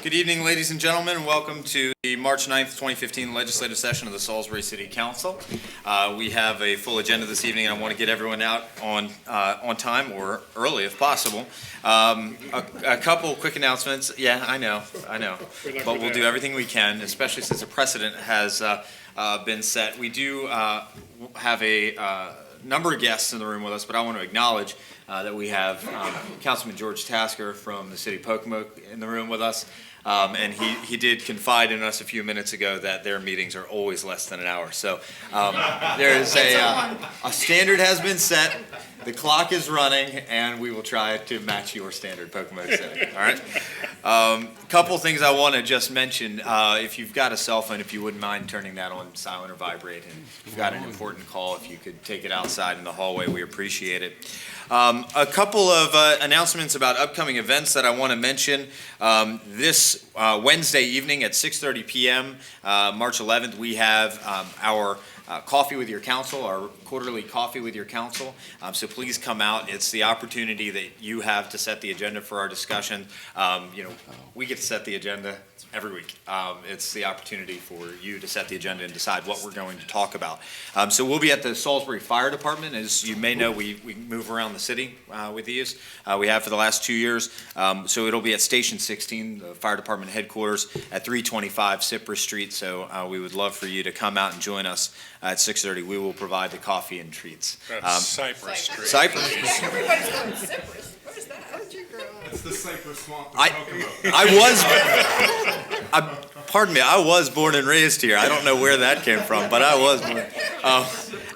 Good evening, ladies and gentlemen. Welcome to the March 9th, 2015 legislative session of the Salisbury City Council. We have a full agenda this evening, and I want to get everyone out on time or early if possible. A couple quick announcements. Yeah, I know. But we'll do everything we can, especially since a precedent has been set. We do have a number of guests in the room with us, but I want to acknowledge that we have Councilman George Tasker from the city of Pocomoke in the room with us. And he did confide in us a few minutes ago that their meetings are always less than an hour. So there is a standard has been set, the clock is running, and we will try to match your standard, Pocomoke City. All right? Couple things I want to just mention. If you've got a cell phone, if you wouldn't mind turning that on silent or vibrate, and if you've got an important call, if you could take it outside in the hallway, we appreciate it. A couple of announcements about upcoming events that I want to mention. This Wednesday evening at 6:30 p.m., March 11th, we have our Coffee with Your Council, our quarterly Coffee with Your Council. So please come out. It's the opportunity that you have to set the agenda for our discussion. We get to set the agenda every week. It's the opportunity for you to set the agenda and decide what we're going to talk about. So we'll be at the Salisbury Fire Department. As you may know, we move around the city with these. We have for the last 2 years. So it'll be at Station 16, the fire department headquarters, at 325 Cypress Street. So we would love for you to come out and join us at 6:30. We will provide the coffee and treats. That's Cypress Street. Cypress. Everybody's going Cypress. Where's that? Where'd you grow up? It's the Cypress Swamp in Pardon me, I was born and raised here. I don't know where that came from, but I was born.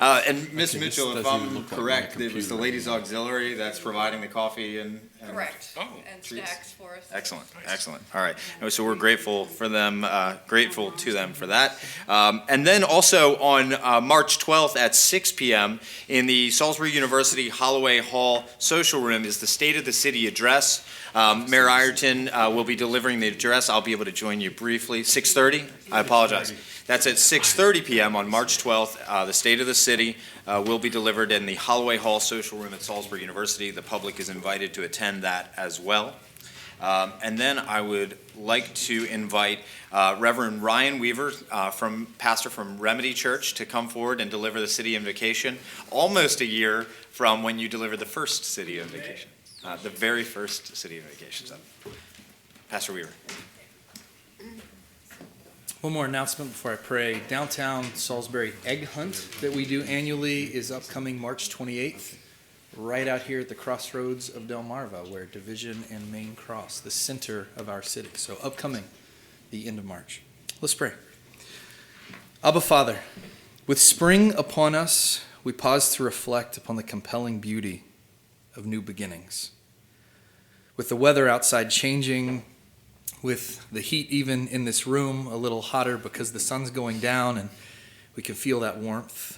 And Miss Mitchell, if I'm correct, it was the Ladies Auxiliary that's providing the coffee and Correct. And treats. snacks for us. Excellent. All right. So we're grateful for them, grateful to them for that. And then also on March 12th at 6 p.m. in the Salisbury University Holloway Hall social room is the State of the City address. Mayor Ireton will be delivering the address. I'll be able to join you briefly. 6:30? I apologize. That's at 6:30 p.m. on March 12th. The State of the City will be delivered in the Holloway Hall social room at Salisbury University. The public is invited to attend that as well. And then I would like to invite Reverend Ryan Weaver, pastor from Remedy Church, to come forward and deliver the City Invocation, almost a year from when you delivered the first City Invocation, the very first City Invocation. So, Pastor Weaver. One more announcement before I pray. Downtown Salisbury Egg Hunt that we do annually is upcoming March 28th, right out here at the crossroads of Delmarva, where Division and Main cross, the center of our city. So upcoming the end of March. Let's pray. Abba Father, with spring upon us, we pause to reflect upon the compelling beauty of new beginnings. With the weather outside changing, with the heat even in this room a little hotter because the sun's going down and we can feel that warmth.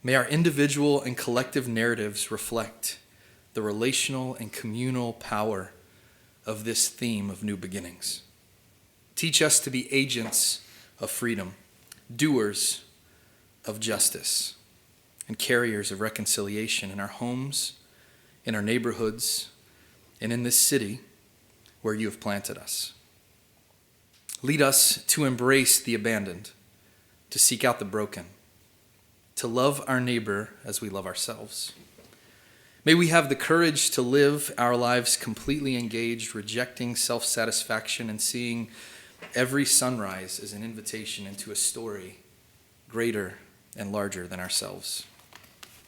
May our individual and collective narratives reflect the relational and communal power of this theme of new beginnings. Teach us to be agents of freedom, doers of justice, and carriers of reconciliation in our homes, in our neighborhoods, and in this city where you have planted us. Lead us to embrace the abandoned, to seek out the broken, to love our neighbor as we love ourselves. May we have the courage to live our lives completely engaged, rejecting self-satisfaction and seeing every sunrise as an invitation into a story greater and larger than ourselves.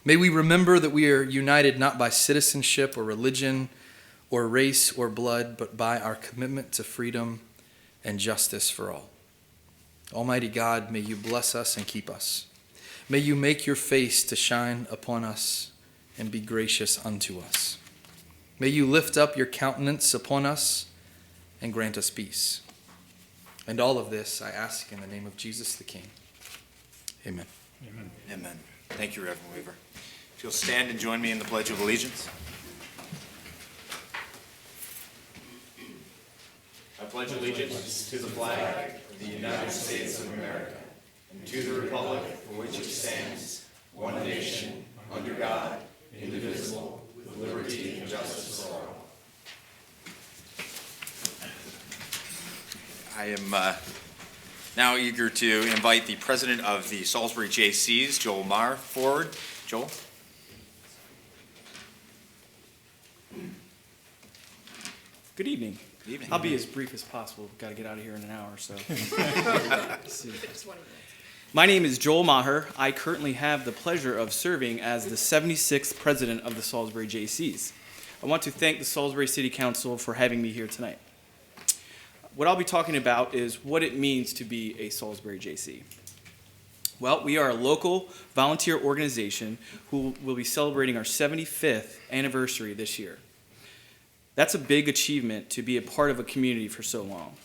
May we remember that we are united not by citizenship or religion or race or blood, but by our commitment to freedom and justice for all. Almighty God, may you bless us and keep us. May you make your face to shine upon us and be gracious unto us. May you lift up your countenance upon us and grant us peace. And all of this I ask in the name of Jesus the King. Amen. Amen. Thank you, Reverend Weaver. If you'll stand and join me in the Pledge of Allegiance. I pledge allegiance to the flag of the United States of America and to the republic for which it stands, one nation, under God, indivisible, with liberty and justice for all. I am now eager to invite the president of the Salisbury Jaycees, Joel Maher, forward. Joel? Good evening. Good evening. I'll be as brief as possible. We've got to get out of here in an hour, so. Just 20 minutes. My name is Joel Maher. I currently have the pleasure of serving as the 76th president of the Salisbury Jaycees. I want to thank the Salisbury City Council for having me here tonight. What I'll be talking about is what it means to be a Salisbury Jaycee. Well, we are a local volunteer organization who will be celebrating our 75th anniversary this year. That's a big achievement to be a part of a community for so long.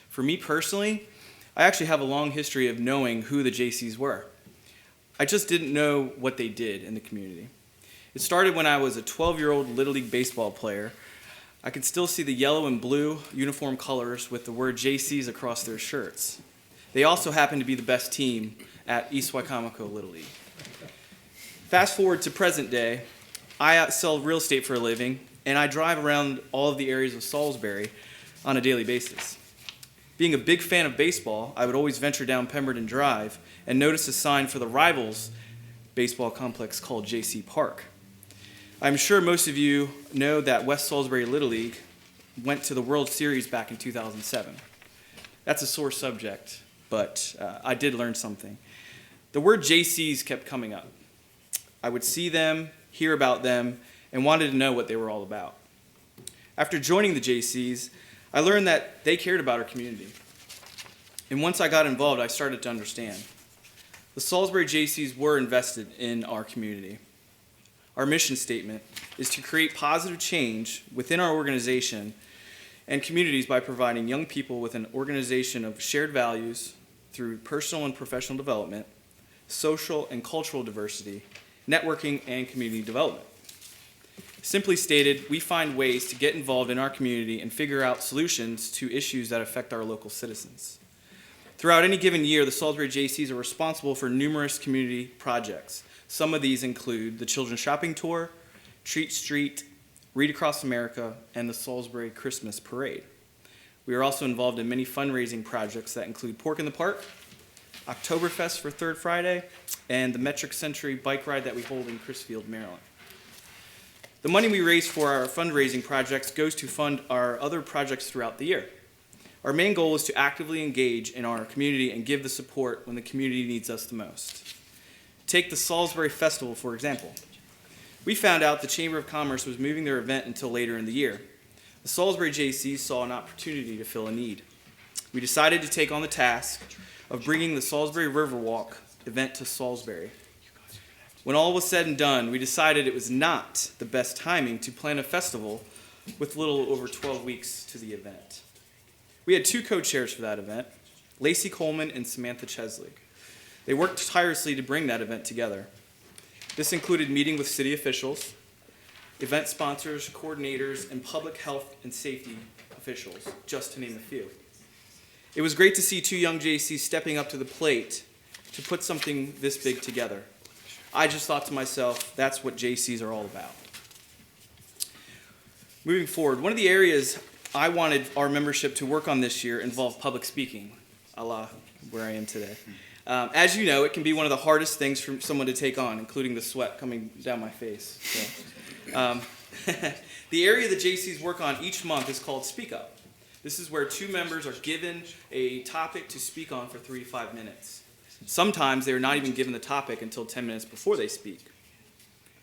For me personally, I actually have a long history of knowing who the Jaycees were. I just didn't know what they did in the community. It started when I was a 12-year-old Little League baseball player. I could still see the yellow and blue uniform colors with the word Jaycees across their shirts. They also happened to be the best team at East Wicomico Little League. Fast forward to present day, I sell real estate for a living, and I drive around all of the areas of Salisbury on a daily basis. Being a big fan of baseball, I would always venture down Pemberton Drive and notice a sign for the rivals baseball complex called J.C. Park. I'm sure most of you know that West Salisbury Little League went to the World Series back in 2007. That's a sore subject, but I did learn something. The word Jaycees kept coming up. I would see them, hear about them, and wanted to know what they were all about. After joining the Jaycees, I learned that they cared about our community. And once I got involved, I started to understand. The Salisbury Jaycees were invested in our community. Our mission statement is to create positive change within our organization and communities by providing young people with an organization of shared values through personal and professional development, social and cultural diversity, networking, and community development. Simply stated, we find ways to get involved in our community and figure out solutions to issues that affect our local citizens. Throughout any given year, the Salisbury Jaycees are responsible for numerous community projects. Some of these include the Children's Shopping Tour, Treat Street, Read Across America, and the Salisbury Christmas Parade. We are also involved in many fundraising projects that include Pork in the Park, Oktoberfest for Third Friday, and the Metric Century bike ride that we hold in Crisfield, Maryland. The money we raise for our fundraising projects goes to fund our other projects throughout the year. Our main goal is to actively engage in our community and give the support when the community needs us the most. Take the Salisbury Festival, for example. We found out the Chamber of Commerce was moving their event until later in the year. The Salisbury Jaycees saw an opportunity to fill a need. We decided to take on the task of bringing the Salisbury Riverwalk event to Salisbury. When all was said and done, we decided it was not the best timing to plan a festival with little over 12 weeks to the event. We had two co-chairs for that event, Lacey Coleman and Samantha Chesley. They worked tirelessly to bring that event together. This included meeting with city officials, event sponsors, coordinators, and public health and safety officials, just to name a few. It was great to see two young Jaycees stepping up to the plate to put something this big together. I just thought to myself, that's what Jaycees are all about. Moving forward, one of the areas I wanted our membership to work on this year involved public speaking, a la where I am today. As you know, it can be one of the hardest things for someone to take on, including the sweat coming down my face. So, the area the Jaycees work on each month is called Speak Up. This is where two members are given a topic to speak on for 3 to 5 minutes. Sometimes they are not even given the topic until 10 minutes before they speak.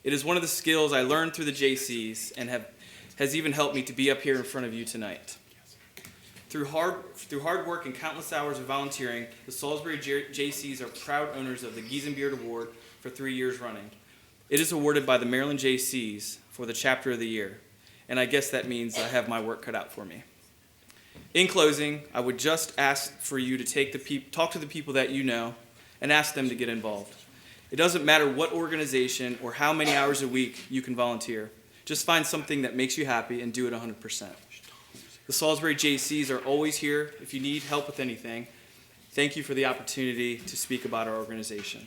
It is one of the skills I learned through the Jaycees and has even helped me to be up here in front of you tonight. Through hard work and countless hours of volunteering, the Salisbury Jaycees are proud owners of the Giesenbeard Award for 3 years running. It is awarded by the Maryland Jaycees for the chapter of the year, and I guess that means I have my work cut out for me. In closing, I would just ask for you to talk to the people that you know and ask them to get involved. It doesn't matter what organization or how many hours a week you can volunteer. Just find something that makes you happy and do it 100%. The Salisbury Jaycees are always here if you need help with anything. Thank you for the opportunity to speak about our organization.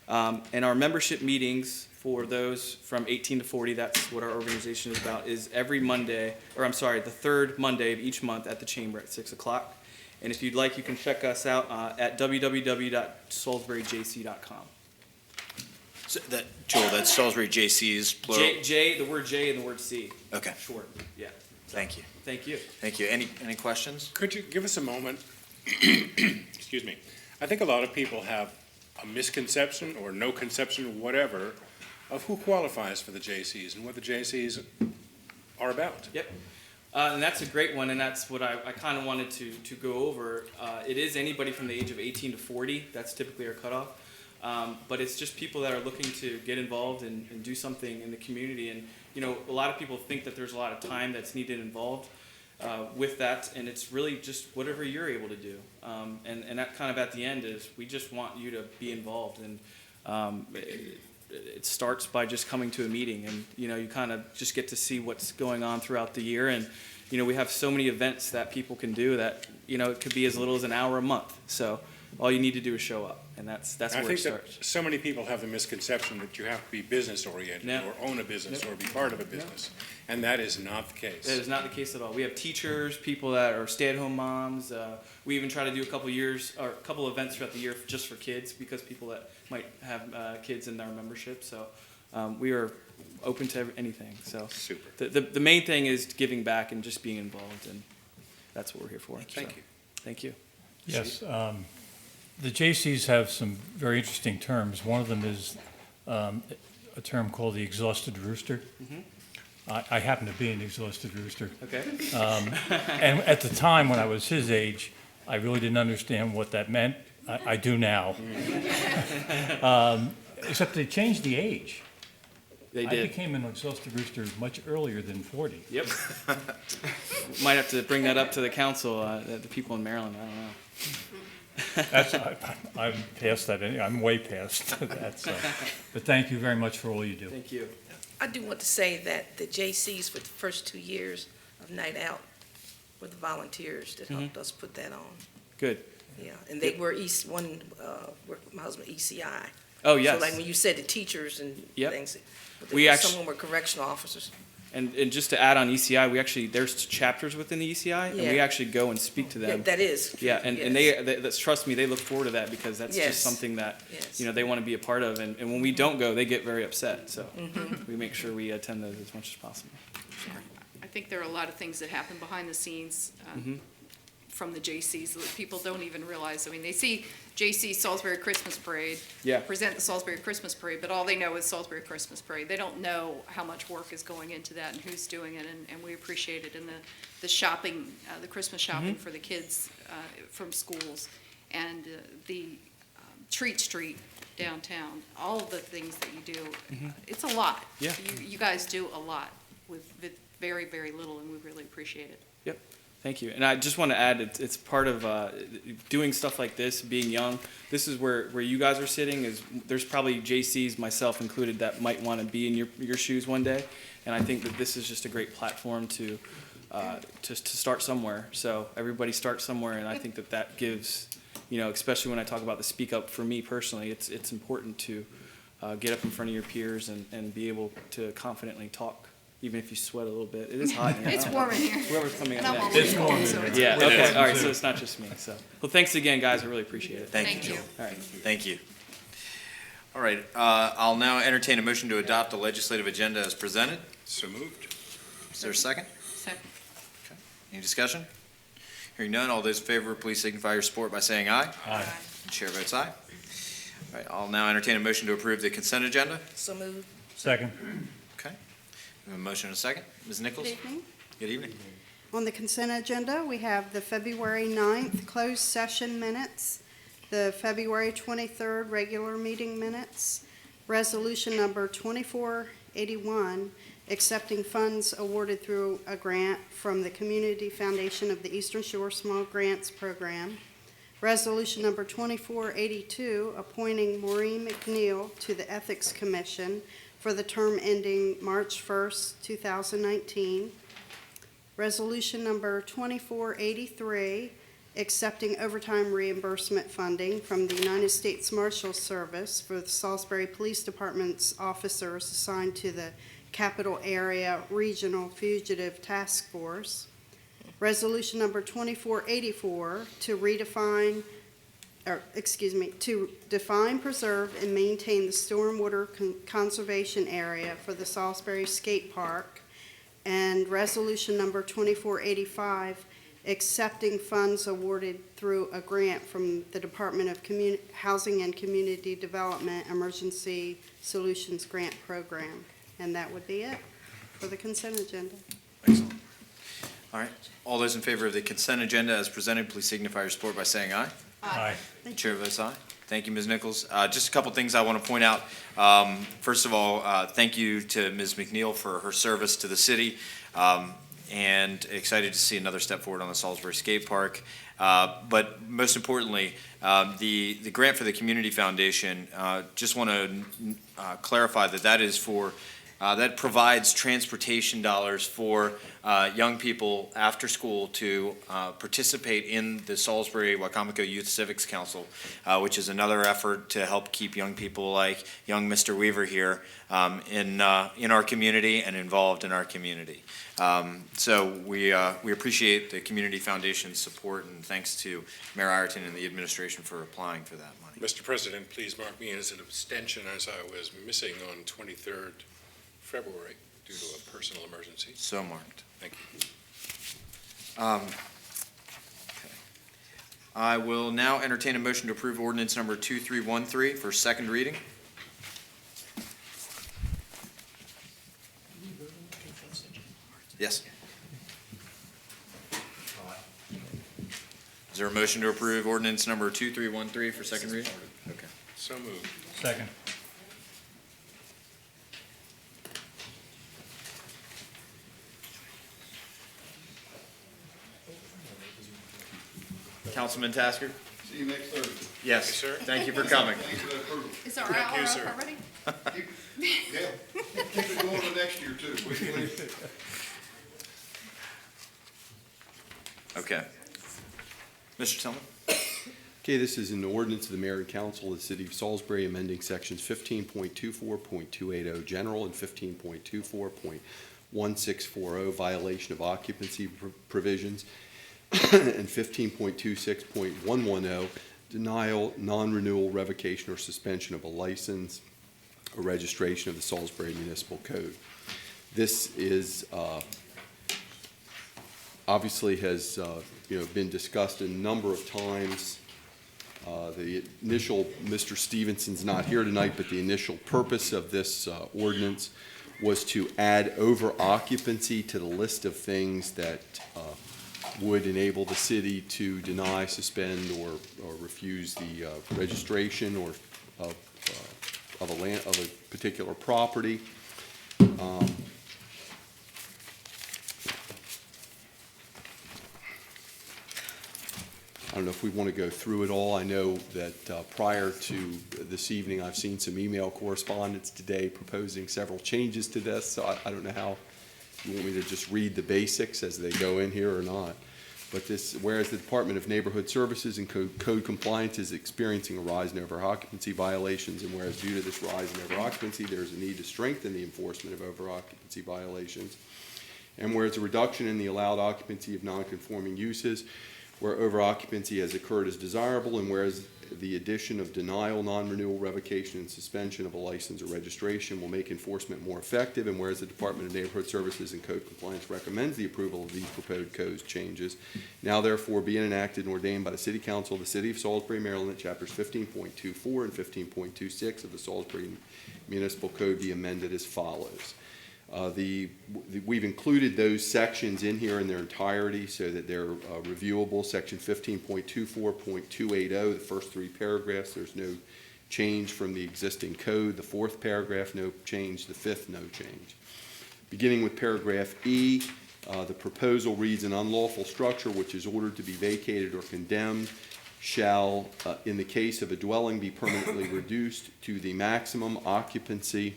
And our membership meetings for those from 18 to 40, that's what our organization is about, is every Monday, the third Monday of each month at the Chamber at 6 o'clock. And if you'd like, you can check us out at www.salisburyjc.com. So Joel, that's Salisbury JC's plural? The word J and the word C. Okay, Short, yeah. thank you. Thank you. Thank you. Any questions? Could you give us a moment? Excuse me. I think a lot of people have a misconception or no conception, whatever, of who qualifies for the JCs and what the JCs are about. Yep. And that's a great one, and that's what I kind of wanted to go over. It is anybody from the age of 18 to 40. That's typically our cutoff. But it's just people that are looking to get involved and do something in the community. And, you know, a lot of people think that there's a lot of time that's needed involved with that, and it's really just whatever you're able to do. And that kind of at the end is we just want you to be involved. And it starts by just coming to a meeting, and, you know, you kind of just get to see what's going on throughout the year. And, you know, we have so many events that people can do that, you know, it could be as little as an hour a month. So all you need to do is show up, and that's I where it think starts. that so many people have the misconception that you have to be business oriented No. or own a business or be part of a business, and that is not the case. That is not the case at all. We have teachers, people that are stay-at-home moms. We even try to do a couple events throughout the year just for kids, because people that might have kids in our membership. So we are open to anything. So Super. the main thing is giving back and just being involved, and that's what we're here for. Thank you. Thank you. Yes, the JCs have some very interesting terms. One of them is a term called the exhausted rooster. I happen to be an exhausted rooster. Okay. And at the time when I was his age, I really didn't understand what that meant. I do now. Except they changed the age. They I did. became an exhausted rooster much earlier than 40. Yep. Might have to bring that up to the council, the people in Maryland. I don't know. I'm past that. I'm way past that. So. But thank you very much for all you do. Thank you. I do want to say that the JCs for the first 2 years of Night Out were the volunteers that helped us put that on. Good. Yeah, and they were my husband ECI. Oh, yes. So like when you said the teachers and Yep. things, but We actually- some were correctional officers. And just to add on ECI, there's chapters within the ECI, and we Yeah. actually go and speak to Yeah, them. that is. Yeah, and yes. trust me, they look forward to that, because that's Yes. just something that, Yes. you know, they want to be a part of. And when we don't go, they get very upset. So we make sure we attend those as much as possible. I think there are a lot of things that happen behind the scenes from the JCs that people don't even realize. I mean, they see JC Salisbury Christmas Parade, Yeah. present the Salisbury Christmas Parade, but all they know is Salisbury Christmas Parade. They don't know how much work is going into that and who's doing it, and we appreciate it. And the shopping, the Christmas shopping for the kids from schools, and the Treat Street downtown, all of the things that you do, it's a lot. Yeah. You guys do a lot with very, very little, and we really appreciate it. Yep. Thank you. And I just want to add, it's part of doing stuff like this, being young. This is where you guys are sitting. There's probably JCs, myself included, that might want to be in your shoes one day. And I think that this is just a great platform to start somewhere. So everybody starts somewhere, and I think that gives, you know, especially when I talk about the speak up, for me personally, it's important to get up in front of your peers and be able to confidently talk. Even if you sweat a little bit. It is hot in here. It's warm in here. Whoever's coming And up I'm next. always cold, so it's. Yeah, It okay, is. all right, so it's not just me, so. Well, thanks again, guys, I really appreciate it. Thank Thank you, you. Joel. All right. Thank you. All right, I'll now entertain a motion to adopt the legislative agenda as presented. So moved. Is there a second? Second. Any discussion? Hearing none, all those in favor, please signify your support by saying aye. Aye. Chair votes aye. All right, I'll now entertain a motion to approve the consent agenda. So moved. Second. Okay. We have a motion and a second. Ms. Nichols? Good evening. Good evening. On the consent agenda, we have the February 9th closed session minutes, the February 23rd regular meeting minutes, resolution number 2481, accepting funds awarded through a grant from the Community Foundation of the Eastern Shore Small Grants Program, resolution number 2482, appointing Maureen McNeil to the Ethics Commission for the term ending March 1st, 2019. Resolution number 2483, accepting overtime reimbursement funding from the United States Marshal Service for the Salisbury Police Department's officers assigned to the Capital Area Regional Fugitive Task Force. Resolution number 2484 to define, preserve, and maintain the stormwater conservation area for the Salisbury Skate Park. And resolution number 2485, accepting funds awarded through a grant from the Department of Housing and Community Development Emergency Solutions Grant Program. And that would be it for the consent agenda. Excellent. All right. All those in favor of the consent agenda as presented, please signify your support by saying aye. Aye. Chair votes aye. Thank you, Ms. Nichols. Just a couple things I want to point out. First of all, thank you to Ms. McNeil for her service to the city, and excited to see another step forward on the Salisbury Skate Park. But most importantly, the grant for the Community Foundation, just want to clarify that that is for that provides transportation dollars for young people after school to participate in the Salisbury-Wacomico Youth Civics Council, which is another effort to help keep young people like young Mr. Weaver here in our community and involved in our community. So we appreciate the Community Foundation's support, and thanks to Mayor Ireton and the administration for applying for that money. Mr. President, please mark me as an abstention as I was missing on 23rd February due to a personal emergency. So marked. Thank you. Okay. I will now entertain a motion to approve ordinance number 2313 for second reading. Yes. Is there a motion to approve ordinance number 2313 for second reading? Okay. So moved. Second. Councilman Tasker? See you next Thursday. Yes. Yes, sir. Thank you for coming. Thanks for that approval. Is our Thank hour you, up sir. already? Yeah, keep it going to next year too, please. Okay. Mr. Tillman? Okay, this is an ordinance of the Mayor and Council of the City of Salisbury amending sections 15.24.280 general and 15.24.1640 violation of occupancy provisions and 15.26.110 denial, non-renewal, revocation, or suspension of a license or registration of the Salisbury Municipal Code. This is obviously has been discussed a number of times. The initial, Mr. Stevenson's not here tonight, but the initial purpose of this ordinance was to add over occupancy to the list of things that would enable the city to deny, suspend, or refuse the registration or of a particular property. I don't know if we want to go through it all. I know that prior to this evening, I've seen some email correspondence today proposing several changes to this, so I don't know how you want me to just read the basics as they go in here or not. But this, whereas the Department of Neighborhood Services and Code Compliance is experiencing a rise in over-occupancy violations, and whereas due to this rise in over-occupancy, there is a need to strengthen the enforcement of over-occupancy violations, and whereas a reduction in the allowed occupancy of non-conforming uses where over-occupancy has occurred is desirable, and whereas the addition of denial, non-renewal, revocation, and suspension of a license or registration will make enforcement more effective, and whereas the Department of Neighborhood Services and Code Compliance recommends the approval of these proposed code changes, now therefore be enacted and ordained by the City Council of the City of Salisbury, Maryland, that chapters 15.24 and 15.26 of the Salisbury Municipal Code be amended as follows. We've included those sections in here in their entirety so that they're reviewable. Section 15.24.280, the first three paragraphs, there's no change from the existing code. The fourth paragraph, no change. The fifth, no change. Beginning with paragraph E, the proposal reads, an unlawful structure which is ordered to be vacated or condemned shall, in the case of a dwelling, be permanently reduced to the maximum occupancy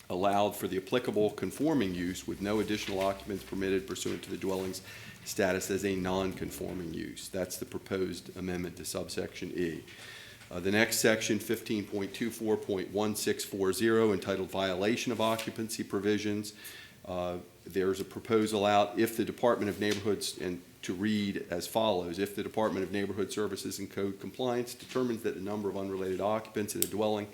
allowed for the applicable conforming use with no additional occupants permitted pursuant to the dwelling's status as a non-conforming use. That's the proposed amendment to subsection E. The next section, 15.24.1640, entitled Violation of Occupancy Provisions, There's a proposal out, if the Department of Neighborhoods, and to read as follows: if the Department of Neighborhood Services and Code Compliance determines that the number of unrelated occupants in a dwelling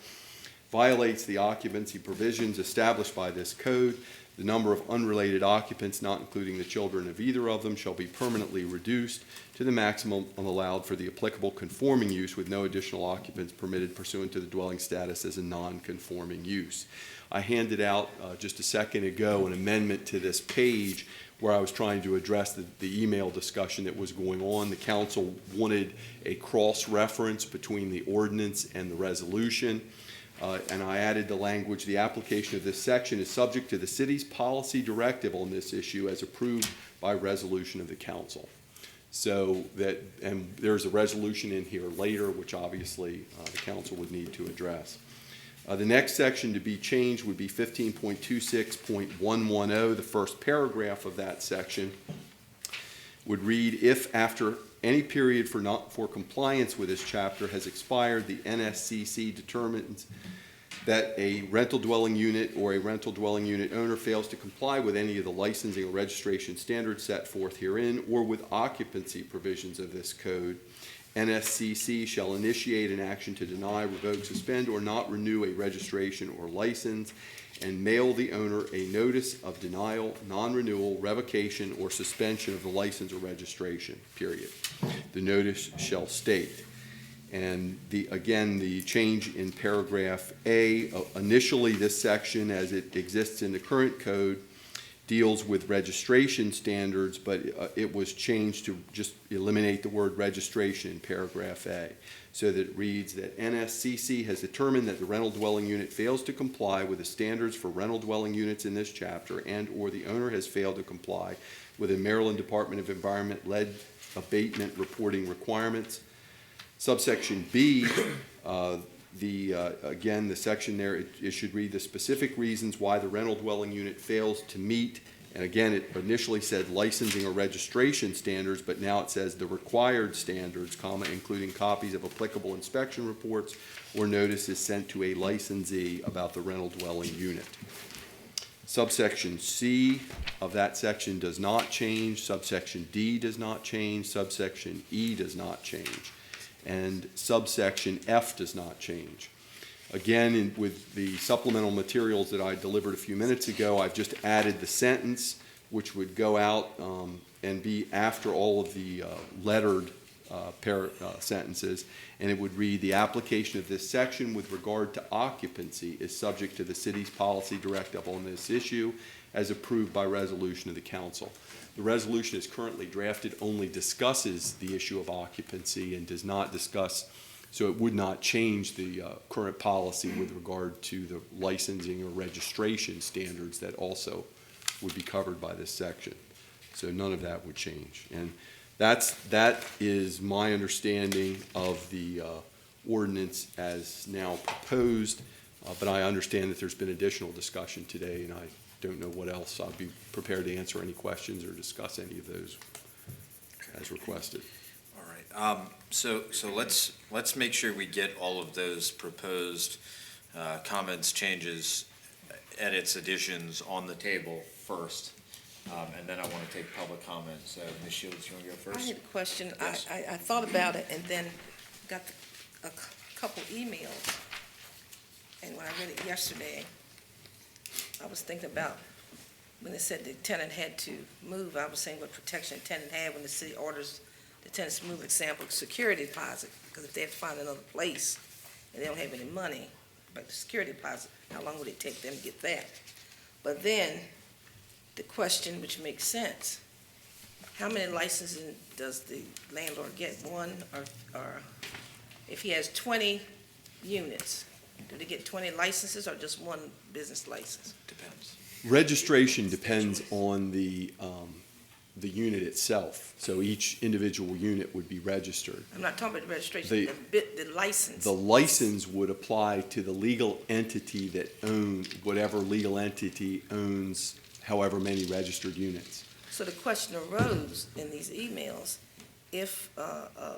violates the occupancy provisions established by this code, the number of unrelated occupants, not including the children of either of them, shall be permanently reduced to the maximum allowed for the applicable conforming use, with no additional occupants permitted pursuant to the dwelling status as a non-conforming use. I handed out just a second ago an amendment to this page where I was trying to address the email discussion that was going on. The council wanted a cross-reference between the ordinance and the resolution. And I added the language: the application of this section is subject to the city's policy directive on this issue as approved by resolution of the council. So that, and there's a resolution in here later, which obviously the council would need to address. The next section to be changed would be 15.26.110. The first paragraph of that section would read: if after any period for compliance with this chapter has expired, the NSCC determines that a rental dwelling unit or a rental dwelling unit owner fails to comply with any of the licensing or registration standards set forth herein, or with occupancy provisions of this code, NSCC shall initiate an action to deny, revoke, suspend, or not renew a registration or license, and mail the owner a notice of denial, non-renewal, revocation, or suspension of the license or registration, period. The notice shall state. And again, the change in paragraph A, initially this section, as it exists in the current code, deals with registration standards, but it was changed to just eliminate the word registration in paragraph A, so that it reads that NSCC has determined that the rental dwelling unit fails to comply with the standards for rental dwelling units in this chapter, and or the owner has failed to comply with the Maryland Department of Environment lead abatement reporting requirements. Subsection B, again, the section there, it should read: the specific reasons why the rental dwelling unit fails to meet, and again, it initially said licensing or registration standards, but now it says the required standards, including copies of applicable inspection reports or notices sent to a licensee about the rental dwelling unit. Subsection C of that section does not change. Subsection D does not change. Subsection E does not change. And subsection F does not change. Again, with the supplemental materials that I delivered a few minutes ago, I've just added the sentence, which would go out and be after all of the lettered sentences, and it would read: the application of this section with regard to occupancy is subject to the city's policy directive on this issue as approved by resolution of the council. The resolution is currently drafted, only discusses the issue of occupancy and does not discuss, so it would not change the current policy with regard to the licensing or registration standards that also would be covered by this section. So none of that would change. And that is my understanding of the ordinance as now proposed, but I understand that there's been additional discussion today, and I don't know what else. I'll be prepared to answer any questions or discuss any of those as requested. All right. So let's make sure we get all of those proposed comments, changes, edits, additions on the table first, and then I want to take public comment. So, Ms. Shields, you want to go first? I had a question. Yes. I thought about it and then got a couple emails. And when I read it yesterday, I was thinking about when it said the tenant had to move, I was saying what protection the tenant had when the city orders the tenants to move, example, security deposit, because if they have to find another place and they don't have any money, but the security deposit, how long would it take them to get that? But then the question, which makes sense, how many licenses does the landlord get? One, or if he has 20 units, do they get 20 licenses or just one business license? Depends. Registration depends on the unit itself. So each individual unit would be registered. I'm not talking about the registration, the license. The license would apply to the legal entity that owns, whatever legal entity owns however many registered units. So the question arose in these emails, if a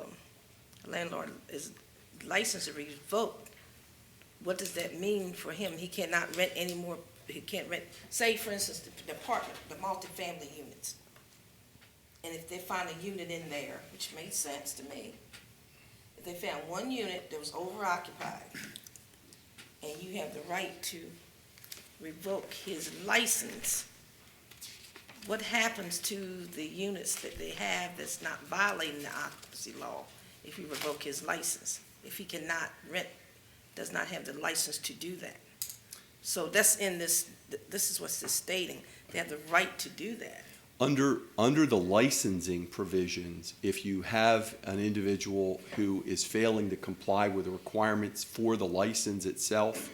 landlord is license revoked, what does that mean for him? He cannot rent any more he can't rent, say for instance, the apartment, the multifamily units. And if they find a unit in there, which made sense to me, if they found one unit that was overoccupied, and you have the right to revoke his license, what happens to the units that they have that's not violating the occupancy law if you revoke his license? If he cannot rent, does not have the license to do that? So that's in this is what's this stating, they have the right to do that. Under the licensing provisions, if you have an individual who is failing to comply with the requirements for the license itself,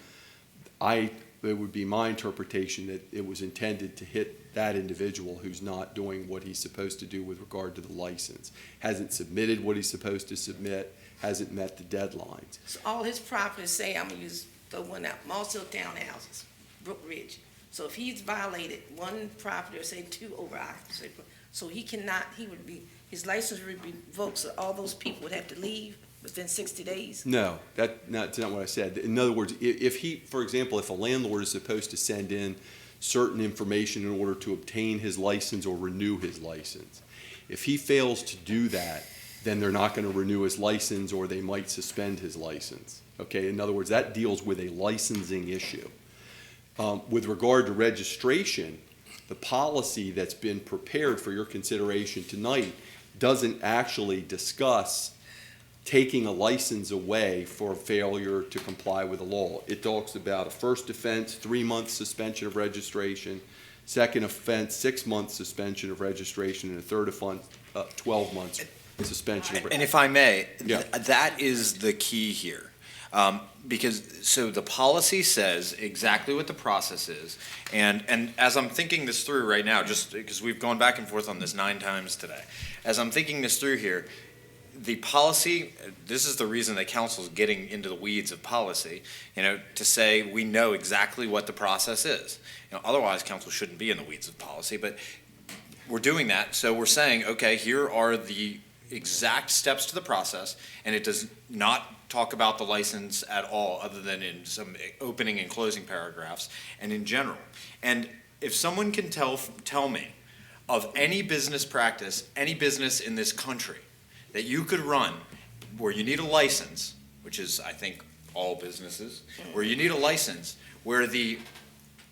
it would be my interpretation that it was intended to hit that individual who's not doing what he's supposed to do with regard to the license, hasn't submitted what he's supposed to submit, hasn't met the deadlines. So all his properties, say I'm gonna throw one out, Moss Hill Townhouses, Brook Ridge. So if he's violated one property or say two over occupancy, so his license would be revoked, so all those people would have to leave within 60 days? No, that's not what I said. In other words, for example, if a landlord is supposed to send in certain information in order to obtain his license or renew his license, if he fails to do that, then they're not going to renew his license or they might suspend his license. Okay, in other words, that deals with a licensing issue. With regard to registration, the policy that's been prepared for your consideration tonight doesn't actually discuss taking a license away for failure to comply with the law. It talks about a first offense, 3-month suspension of registration, second offense, 6-month suspension of registration, and a third offense, 12 months suspension of registration. And if I may, Yeah. that is the key here. So the policy says exactly what the process is, and as I'm thinking this through right now, just because we've gone back and forth on this 9 times today, as I'm thinking this through here, the policy, this is the reason that council's getting into the weeds of policy, to say we know exactly what the process is. Otherwise, council shouldn't be in the weeds of policy, but we're doing that, so we're saying, okay, here are the exact steps to the process, and it does not talk about the license at all, other than in some opening and closing paragraphs, and in general. And if someone can tell me of any business practice, any business in this country that you could run where you need a license, which is, I think, all businesses, where you need a license, where the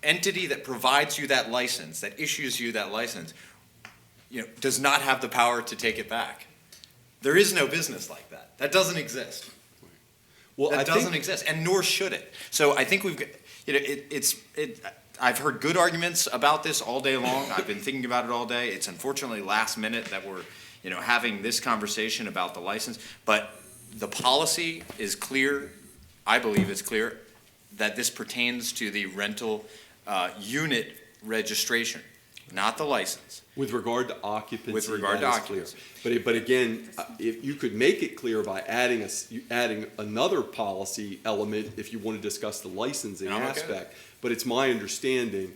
entity that provides you that license, that issues you that license, does not have the power to take it back. There is no business like that. That doesn't exist. Well, That doesn't exist, and nor should it. So I think we've got, I've heard good arguments about this all day long. I've been thinking about it all day. It's unfortunately last minute that we're, having this conversation about the license. But the policy is clear, I believe it's clear, that this pertains to the rental unit registration, not the license. With regard to occupancy, With regard to that is clear. occupancy. But again, if you could make it clear by adding another policy element, if you want to discuss the licensing I'm okay with aspect. But it's my understanding,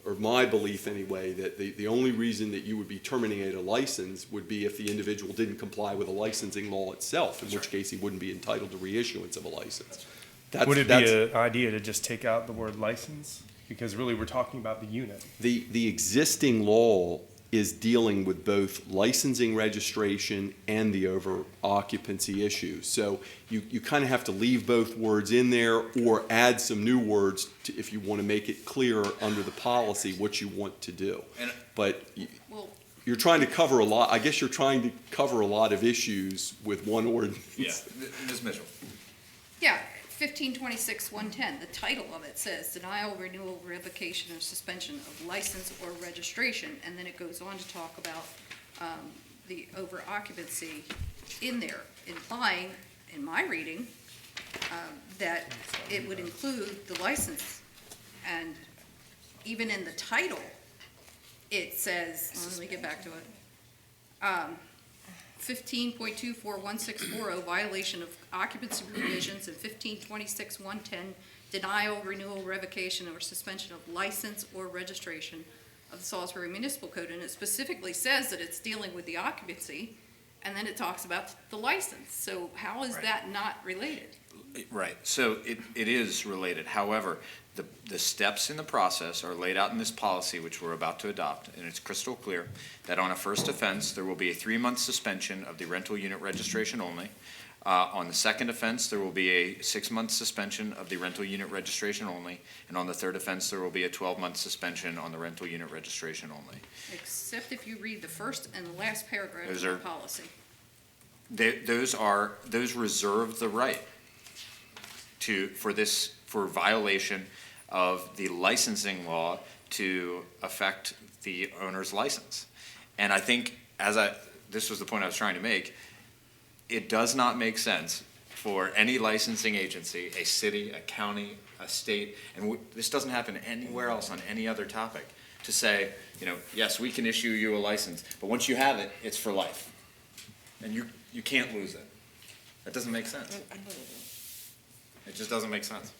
or my belief anyway, that the only reason that you would be terminating a license would be if the individual didn't comply with the licensing law itself, in which case he wouldn't be entitled to reissuance of a license. Would it be an idea to just take out the word license? Because really, we're talking about the unit. The existing law is dealing with both licensing registration and the over occupancy issue. So you kind of have to leave both words in there or add some new words if you want to make it clear under the policy what you want to do. But you're trying to cover a lot, I guess you're trying to cover a lot of issues with one ordinance. Yeah, Ms. Mitchell. Yeah, 1526-110, the title of it says denial, renewal, revocation, or suspension of license or registration, and then it goes on to talk about the over occupancy in there, implying, in my reading, that it would include the license. And even in the title, it says, let me get back to it. 15.24164, violation of occupancy provisions, and 1526-110, denial, renewal, revocation, or suspension of license or registration of the Salisbury Municipal Code. And it specifically says that it's dealing with the occupancy, and then it talks about the license. So how is that not related? Right, so it is related. However, the steps in the process are laid out in this policy, which we're about to adopt, and it's crystal clear that on a first offense, there will be a 3-month suspension of the rental unit registration only. On the second offense, there will be a 6-month suspension of the rental unit registration only, and on the third offense, there will be a 12-month suspension on the rental unit registration only. Except if you read the first and the last paragraph of Those the are- policy. Those reserve the right for violation of the licensing law to affect the owner's license. And I think, this was the point I was trying to make, it does not make sense for any licensing agency, a city, a county, a state, and this doesn't happen anywhere else on any other topic, to say, yes, we can issue you a license, but once you have it, it's for life. And you can't lose it. That doesn't make sense. It just doesn't make sense.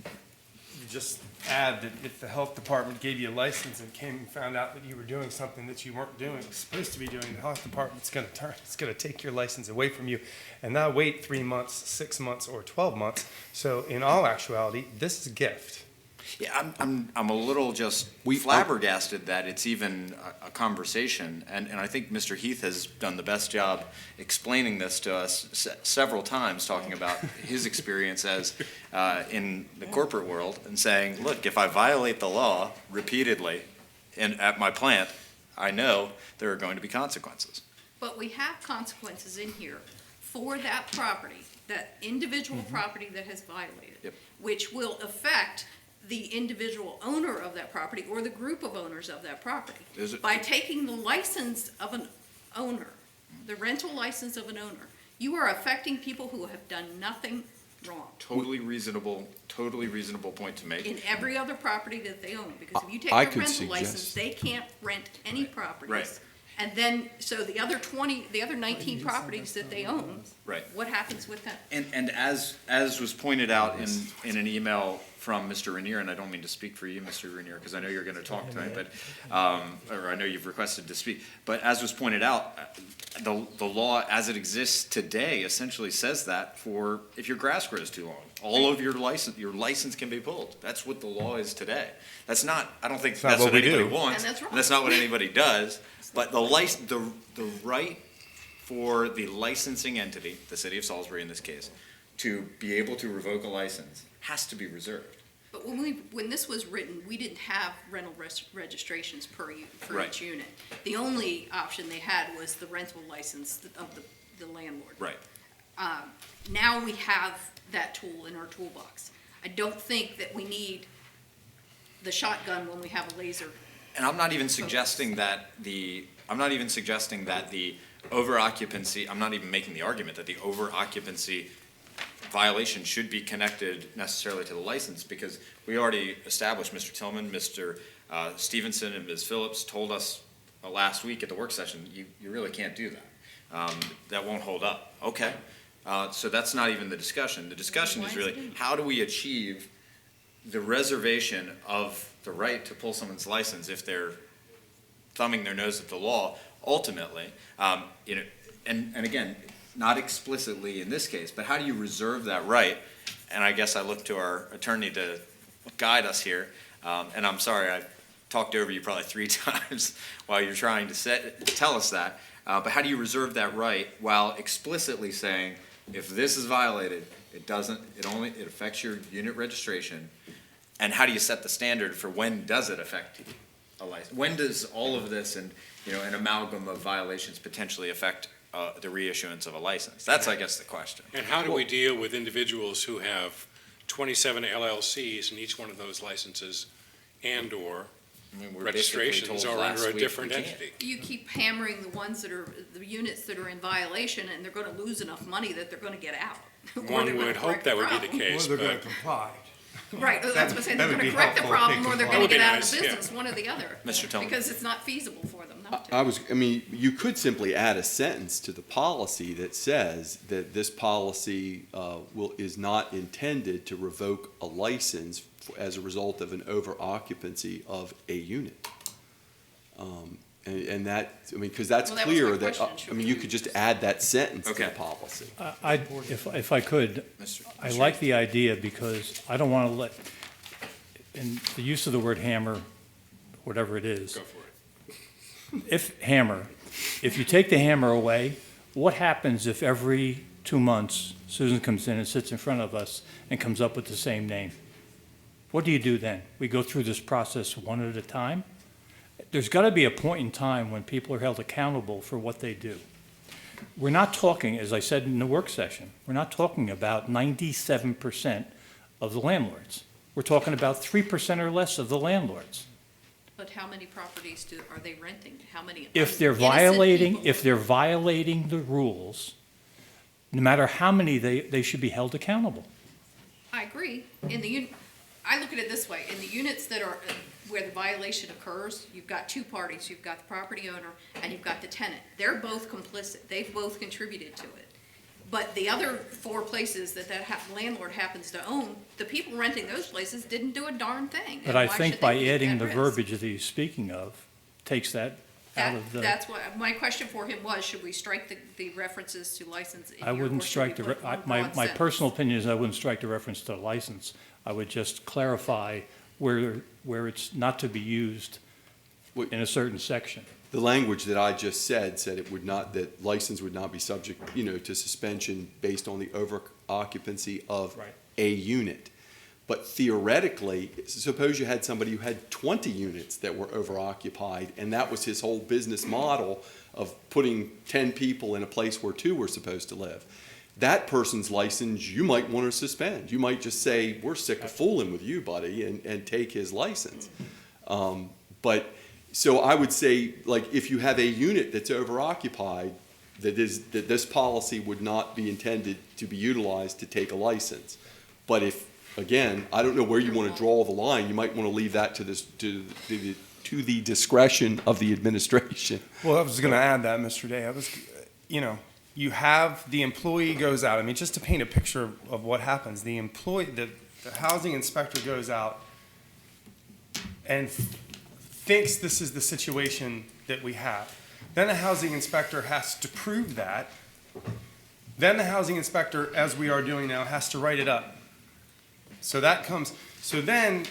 You just add that if the health department gave you a license and came and found out that you were doing something that you weren't supposed to be doing, the health department's gonna take your license away from you and not wait 3 months, 6 months, or 12 months. So in all actuality, this is a gift. Yeah, I'm a little just flabbergasted that it's even a conversation, and I think Mr. Heath has done the best job explaining this to us several times, talking about his experience as in the corporate world, and saying, look, if I violate the law repeatedly at my plant, I know there are going to be consequences. But we have consequences in here for that property, that individual property that has violated, Yep. which will affect the individual owner of that property or the group of owners of that property. By taking the license of an owner, the rental license of an owner, you are affecting people who have done nothing wrong Totally reasonable point to make. in every other property that they own. Because if you take I their could rental license, suggest- they can't rent any properties. Right. And then, so the other 19 properties that they own, Right. what happens with them? And as was pointed out in an email from Mr. Rainier, and I don't mean to speak for you, Mr. Rainier, because I know you're going to talk tonight, but, or I know you've requested to speak, but as was pointed out, the law as it exists today essentially says that for, if your grass grows too long, all of your license can be pulled. That's what the law is today. That's not, I don't think not that's what what we anybody do. wants. And that's wrong. And that's not what anybody does, but the right for the licensing entity, the city of Salisbury in this case, to be able to revoke a license has to be reserved. But when this was written, we didn't have rental registrations for Right. each unit. The only option they had was the rental license of the landlord. Right. Now we have that tool in our toolbox. I don't think that we need the shotgun when we have a laser. And I'm not even suggesting that over-occupancy, I'm not even making the argument that the over-occupancy violation should be connected necessarily to the license, because we already established, Mr. Tillman, Mr. Stevenson, and Ms. Phillips told us last week at the work session, you really can't do that. That won't hold up. Okay. So that's not even the discussion. The discussion is really, how do we achieve the reservation of the right to pull someone's license if they're thumbing their nose at the law, ultimately, and again, not explicitly in this case, but how do you reserve that right? And I guess I look to our attorney to guide us here, and I'm sorry, I talked over you probably 3 times while you're trying to tell us that, but how do you reserve that right while explicitly saying, if this is violated, it affects your unit registration, and how do you set the standard for when does it affect a license? When does all of this and, an amalgam of violations potentially affect the reissuance of a license? That's, I guess, the question. And how do we deal with individuals who have 27 LLCs and each one of those licenses and/or I mean, we're basically registrations told are last under a week different we can't. entity? You keep hammering the units that are in violation, and they're gonna lose enough money that they're gonna get out. Or they're One gonna would hope correct that the would be the problem. case, Or they're but gonna comply. Right, that's what I'm saying, they're that would gonna be correct the helpful if they problem, or they're comply. gonna That would be get out of nice, yeah. business, one or the other. Mr. Tillman. Because it's not feasible for them not to. you could simply add a sentence to the policy that says that this policy is not intended to revoke a license as a result of an over-occupancy of a unit. And And that, I mean, because that's Well, that was my clear that, question. Should I mean, we- you could just add that sentence to the Okay. policy. If I could, I like the idea because I don't want to let, in the use of the word hammer, whatever it is. Go for it. If you take the hammer away, what happens if every 2 months Susan comes in and sits in front of us and comes up with the same name? What do you do then? We go through this process one at a time? There's got to be a point in time when people are held accountable for what they do. We're not talking, as I said in the work session, we're not talking about 97% of the landlords. We're talking about 3% or less of the landlords. But how many properties are they renting? How many? If they're innocent people- violating the rules, no matter how many, they should be held accountable. I agree. I look at it this way, in the units that are, where the violation occurs, you've got two parties. You've got the property owner and you've got the tenant. They're both complicit. They've both contributed to it. But the other 4 places that landlord happens to own, the people renting those places didn't do a darn thing. But And I why think should by they be at adding the risk? verbiage that he's speaking of, takes that out of the. That's what, my question for him was, should we strike the references to license in here? I wouldn't or should strike we the, put one my broad sentence? personal opinion is I wouldn't strike the reference to the license. I would just clarify where it's not to be used in a certain section. The language that I just said it would not, that license would not be subject, to suspension based on the over occupancy of Right. a unit. But theoretically, suppose you had somebody who had 20 units that were over occupied, and that was his whole business model of putting 10 people in a place where 2 were supposed to live. That person's license, you might want to suspend. You might just say, we're sick of fooling with you, buddy, and take his license. So I would say, like, if you have a unit that's over-occupied, that this policy would not be intended to be utilized to take a license. But if, again, I don't know where you want to draw the line, you might want to leave that to the discretion of the administration. Well, I was going to add that, Mr. Day. You have the employee goes out. I mean, just to paint a picture of what happens, the housing inspector goes out and thinks this is the situation that we have. Then the housing inspector has to prove that. Then the housing inspector, as we are doing now, has to write it up. So then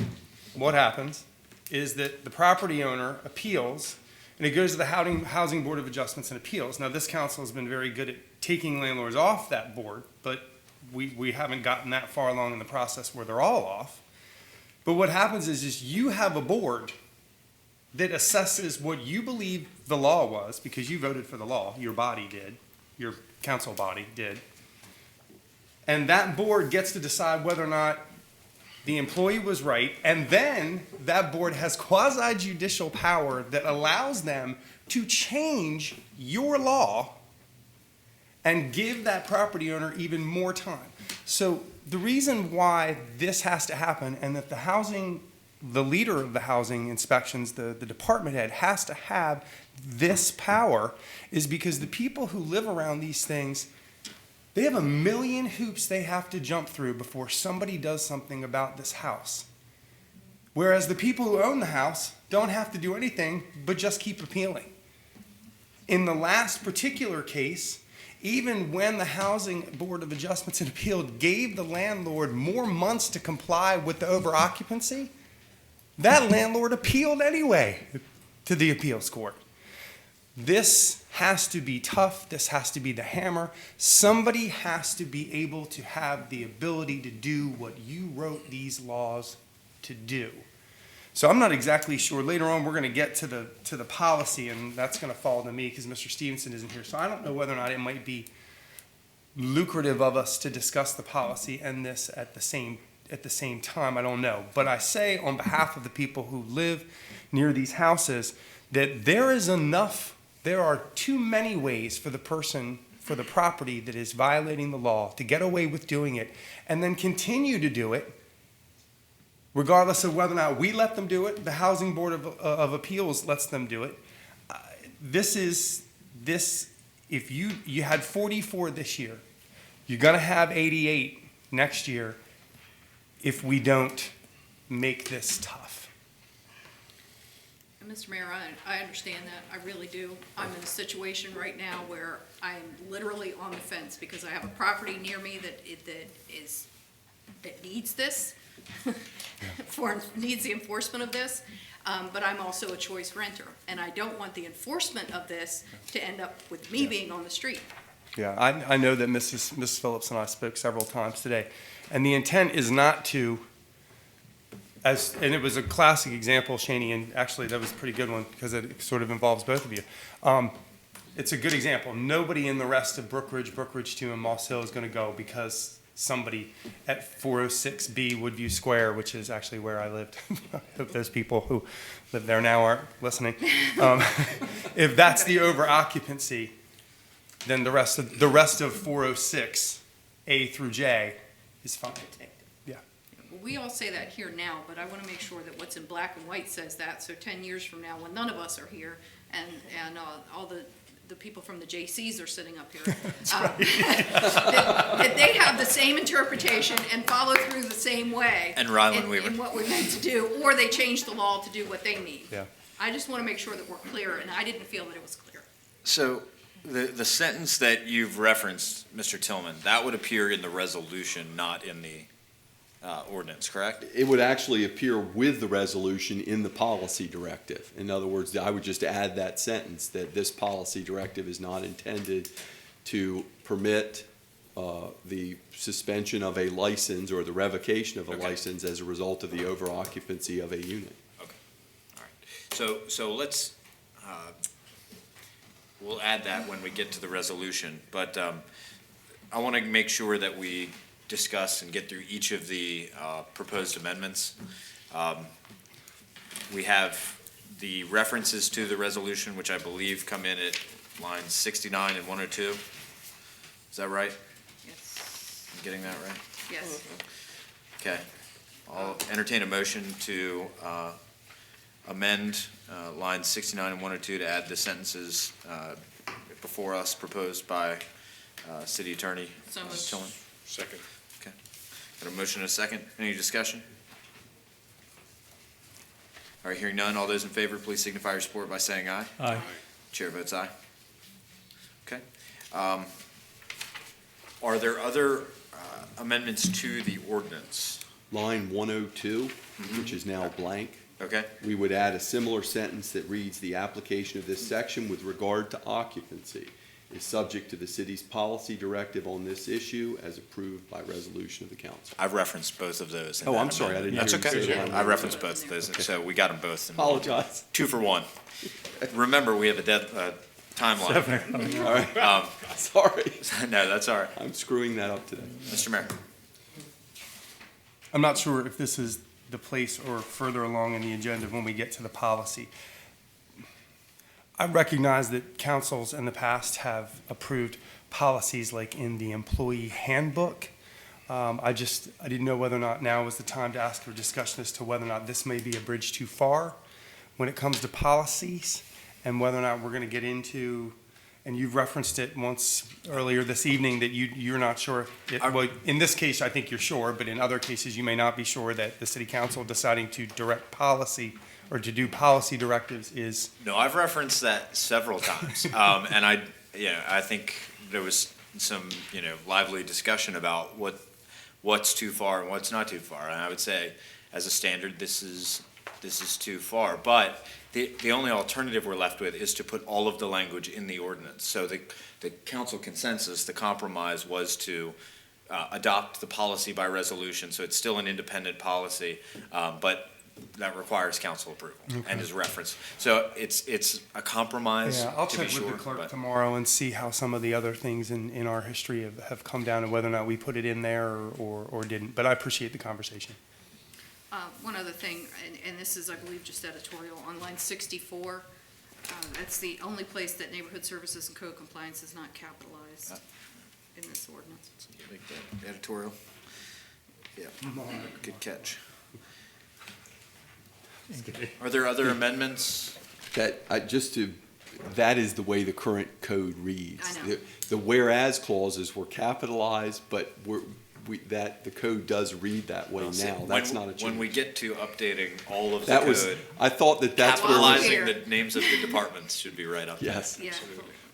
what happens is that the property owner appeals, and it goes to the Housing Board of Adjustments and Appeals. Now, this council has been very good at taking landlords off that board, but we haven't gotten that far along in the process where they're all off. But what happens is you have a board that assesses what you believe the law was, because you voted for the law, your body did, your council body did. And that board gets to decide whether or not the employee was right, and then that board has quasi-judicial power that allows them to change your law and give that property owner even more time. So the reason why this has to happen, and that the leader of the housing inspections, the department head, has to have this power, is because the people who live around these things, they have a million hoops they have to jump through before somebody does something about this house. Whereas the people who own the house don't have to do anything but just keep appealing. In the last particular case, even when the Housing Board of Adjustments and Appeal gave the landlord more months to comply with the over-occupancy, that landlord appealed anyway to the appeals court. This has to be tough. This has to be the hammer. Somebody has to be able to have the ability to do what you wrote these laws to do. So I'm not exactly sure. Later on, we're going to get to the policy, and that's going to fall to me because Mr. Stevenson isn't here. So I don't know whether or not it might be lucrative of us to discuss the policy and this at the same time. I don't know. But I say on behalf of the people who live near these houses that there are too many ways for the property that is violating the law to get away with doing it and then continue to do it, regardless of whether or not we let them do it, the Housing Board of Appeals lets them do it. If you had 44 this year, you're going to have 88 next year if we don't make this tough. And Mr. Mayor, I understand that, I really do. I'm in a situation right now where I'm literally on the fence because I have a property near me that needs this, needs the enforcement of this, but I'm also a choice renter, and I don't want the enforcement of this to end up with me being on the street. Yeah, I know that Mrs. Phillips and I spoke several times today, and the intent is not to, and it was a classic example, Shani, and actually that was a pretty good one because it sort of involves both of you. It's a good example. Nobody in the rest of Brookridge 2, and Moss Hill is going to go because somebody at 406B Woodview Square, which is actually where I lived. I hope those people who live there now aren't listening. If that's the over occupancy, then the rest of 406 A through J is fine. Yeah. Well, we all say that here now, but I want to make sure that what's in black and white says that, so 10 years from now, when none of us are here, and all the people from the JCs are sitting up here, that they have the same interpretation and follow through the same way. And Ryland Weaver. In what we're meant to do, or they change the law to do what they mean. Yeah. I just want to make sure that we're clear, and I didn't feel that it was clear. So the sentence that you've referenced, Mr. Tillman, that would appear in the resolution, not in the ordinance, correct? It would actually appear with the resolution in the policy directive. In other words, I would just add that sentence that this policy directive is not intended to permit the suspension of a license or the revocation of a license as a result of the over-occupancy of a unit. Okay, all right. So let's, we'll add that when we get to the resolution, but I want to make sure that we discuss and get through each of the proposed amendments. We have the references to the resolution, which I believe come in at lines 69 and 102. Is that right? Yes. I'm getting that right? Yes. Okay. I'll entertain a motion to amend lines 69 and 102 to add the sentences before us proposed by City Attorney So moved. Tillman. Second. Okay. Got a motion and a second. Any discussion? All right, hearing none. All those in favor, please signify your support by saying aye. Aye. Chair votes aye. Okay. Are there other amendments to the ordinance? Line 102, which is now blank, Okay. we would add a similar sentence that reads, "The application of this section with regard to occupancy is subject to the city's policy directive on this issue as approved by resolution of the council." I've referenced both of those. in Oh, that I'm sorry, I amendment. didn't That's hear you okay. say that. I referenced both of those, so we got them both. Apologize. 2 for 1. Remember, we have a timeline. All right, sorry. No, that's all right. I'm screwing that up today. Mr. Mayor. I'm not sure if this is the place or further along in the agenda when we get to the policy. I recognize that councils in the past have approved policies like in the employee handbook. I didn't know whether or not now was the time to ask for discussion as to whether or not this may be a bridge too far when it comes to policies, and whether or not we're going to get into, and you've referenced it once earlier this evening, that you're not sure. Well, in this case, I think you're sure, but in other cases, you may not be sure that the city council deciding to direct policy or to do policy directives is. No, I've referenced that several times. And I think there was some, lively discussion about what's too far and what's not too far. And I would say, as a standard, this is too far. But the only alternative we're left with is to put all of the language in the ordinance. So the council consensus, the compromise, was to adopt the policy by resolution. So it's still an independent policy, but that requires council approval and is referenced. So it's a compromise, Yeah, I'll to check be with sure. the clerk but- tomorrow and see how some of the other things in our history have come down and whether or not we put it in there or didn't. But I appreciate the conversation. One other thing, and this is, I believe, just editorial, on line 64, that's the only place that neighborhood services and code compliance is not capitalized in this ordinance. Make that editorial. Yeah, good catch. Are there other amendments? That is the way the current code reads. I know. The whereas clauses were capitalized, but the code does read that way Well, see, now. That's not a When change. we get to updating all of the That was, code, I thought that's where. capitalizing the names of the departments should be right up there. Yes. Yeah.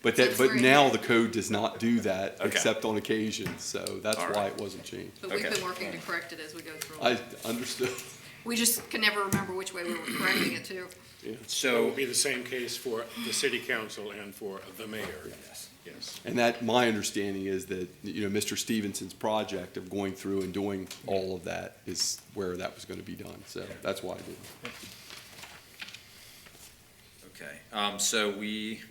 But now the code does not do that Okay. except on occasion, so that's All why right. it wasn't changed. But we've Okay. been working to correct it as we go through. I understood. We just can never remember which way we were correcting it to. So it So, would be the same case for the city council and for the mayor. Yes. And that, my understanding is that, Mr. Stevenson's project of going through and doing all of that is where that was gonna be done, so that's why I did it. okay, so we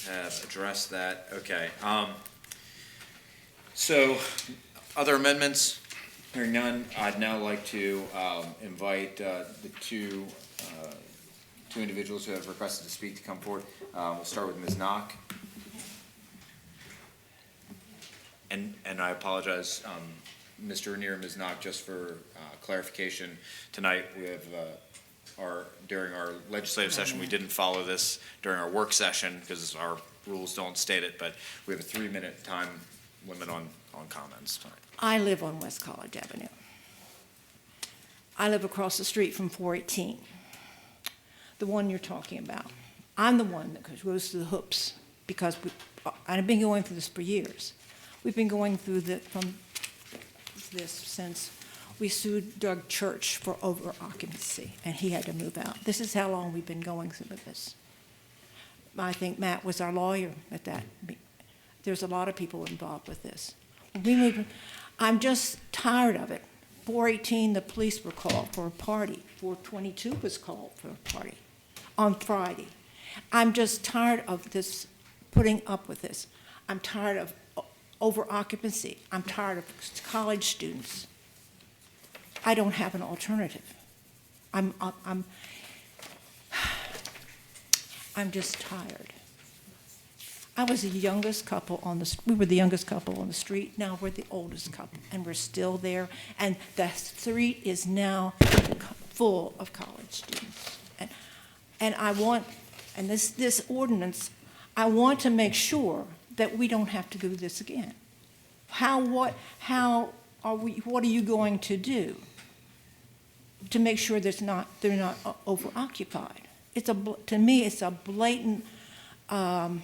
have addressed that, okay. So, other amendments? Hearing none, I'd now like to invite the two individuals who have requested to speak to come forward. We'll start with Ms. Knock. And I apologize, Mr. Renier and Ms. Knock, just for clarification. Tonight, we have during our legislative session, we didn't follow this during our work session because our rules don't state it, but we have a 3-minute time limit on comments tonight. I live on West College Avenue. I live across the street from 418, the one you're talking about. I'm the one that goes through the hoops because I've been going through this for years. We've been going through from this since we sued Doug Church for over-occupancy, and he had to move out. This is how long we've been going through this. I think Matt was our lawyer at that. There's a lot of people involved with this. I'm just tired of it. 418, the police were called for a party. 422 was called for a party on Friday. I'm just tired of this, putting up with this. I'm tired of over-occupancy. I'm tired of college students. I don't have an alternative. I'm just tired. I was the youngest couple we were the youngest couple on the street. Now we're the oldest couple, and we're still there. And the street is now full of college students. And I want, and this ordinance, I want to make sure that we don't have to do this again. What are you going to do to make sure they're not over-occupied? To me, it's a blatant, let's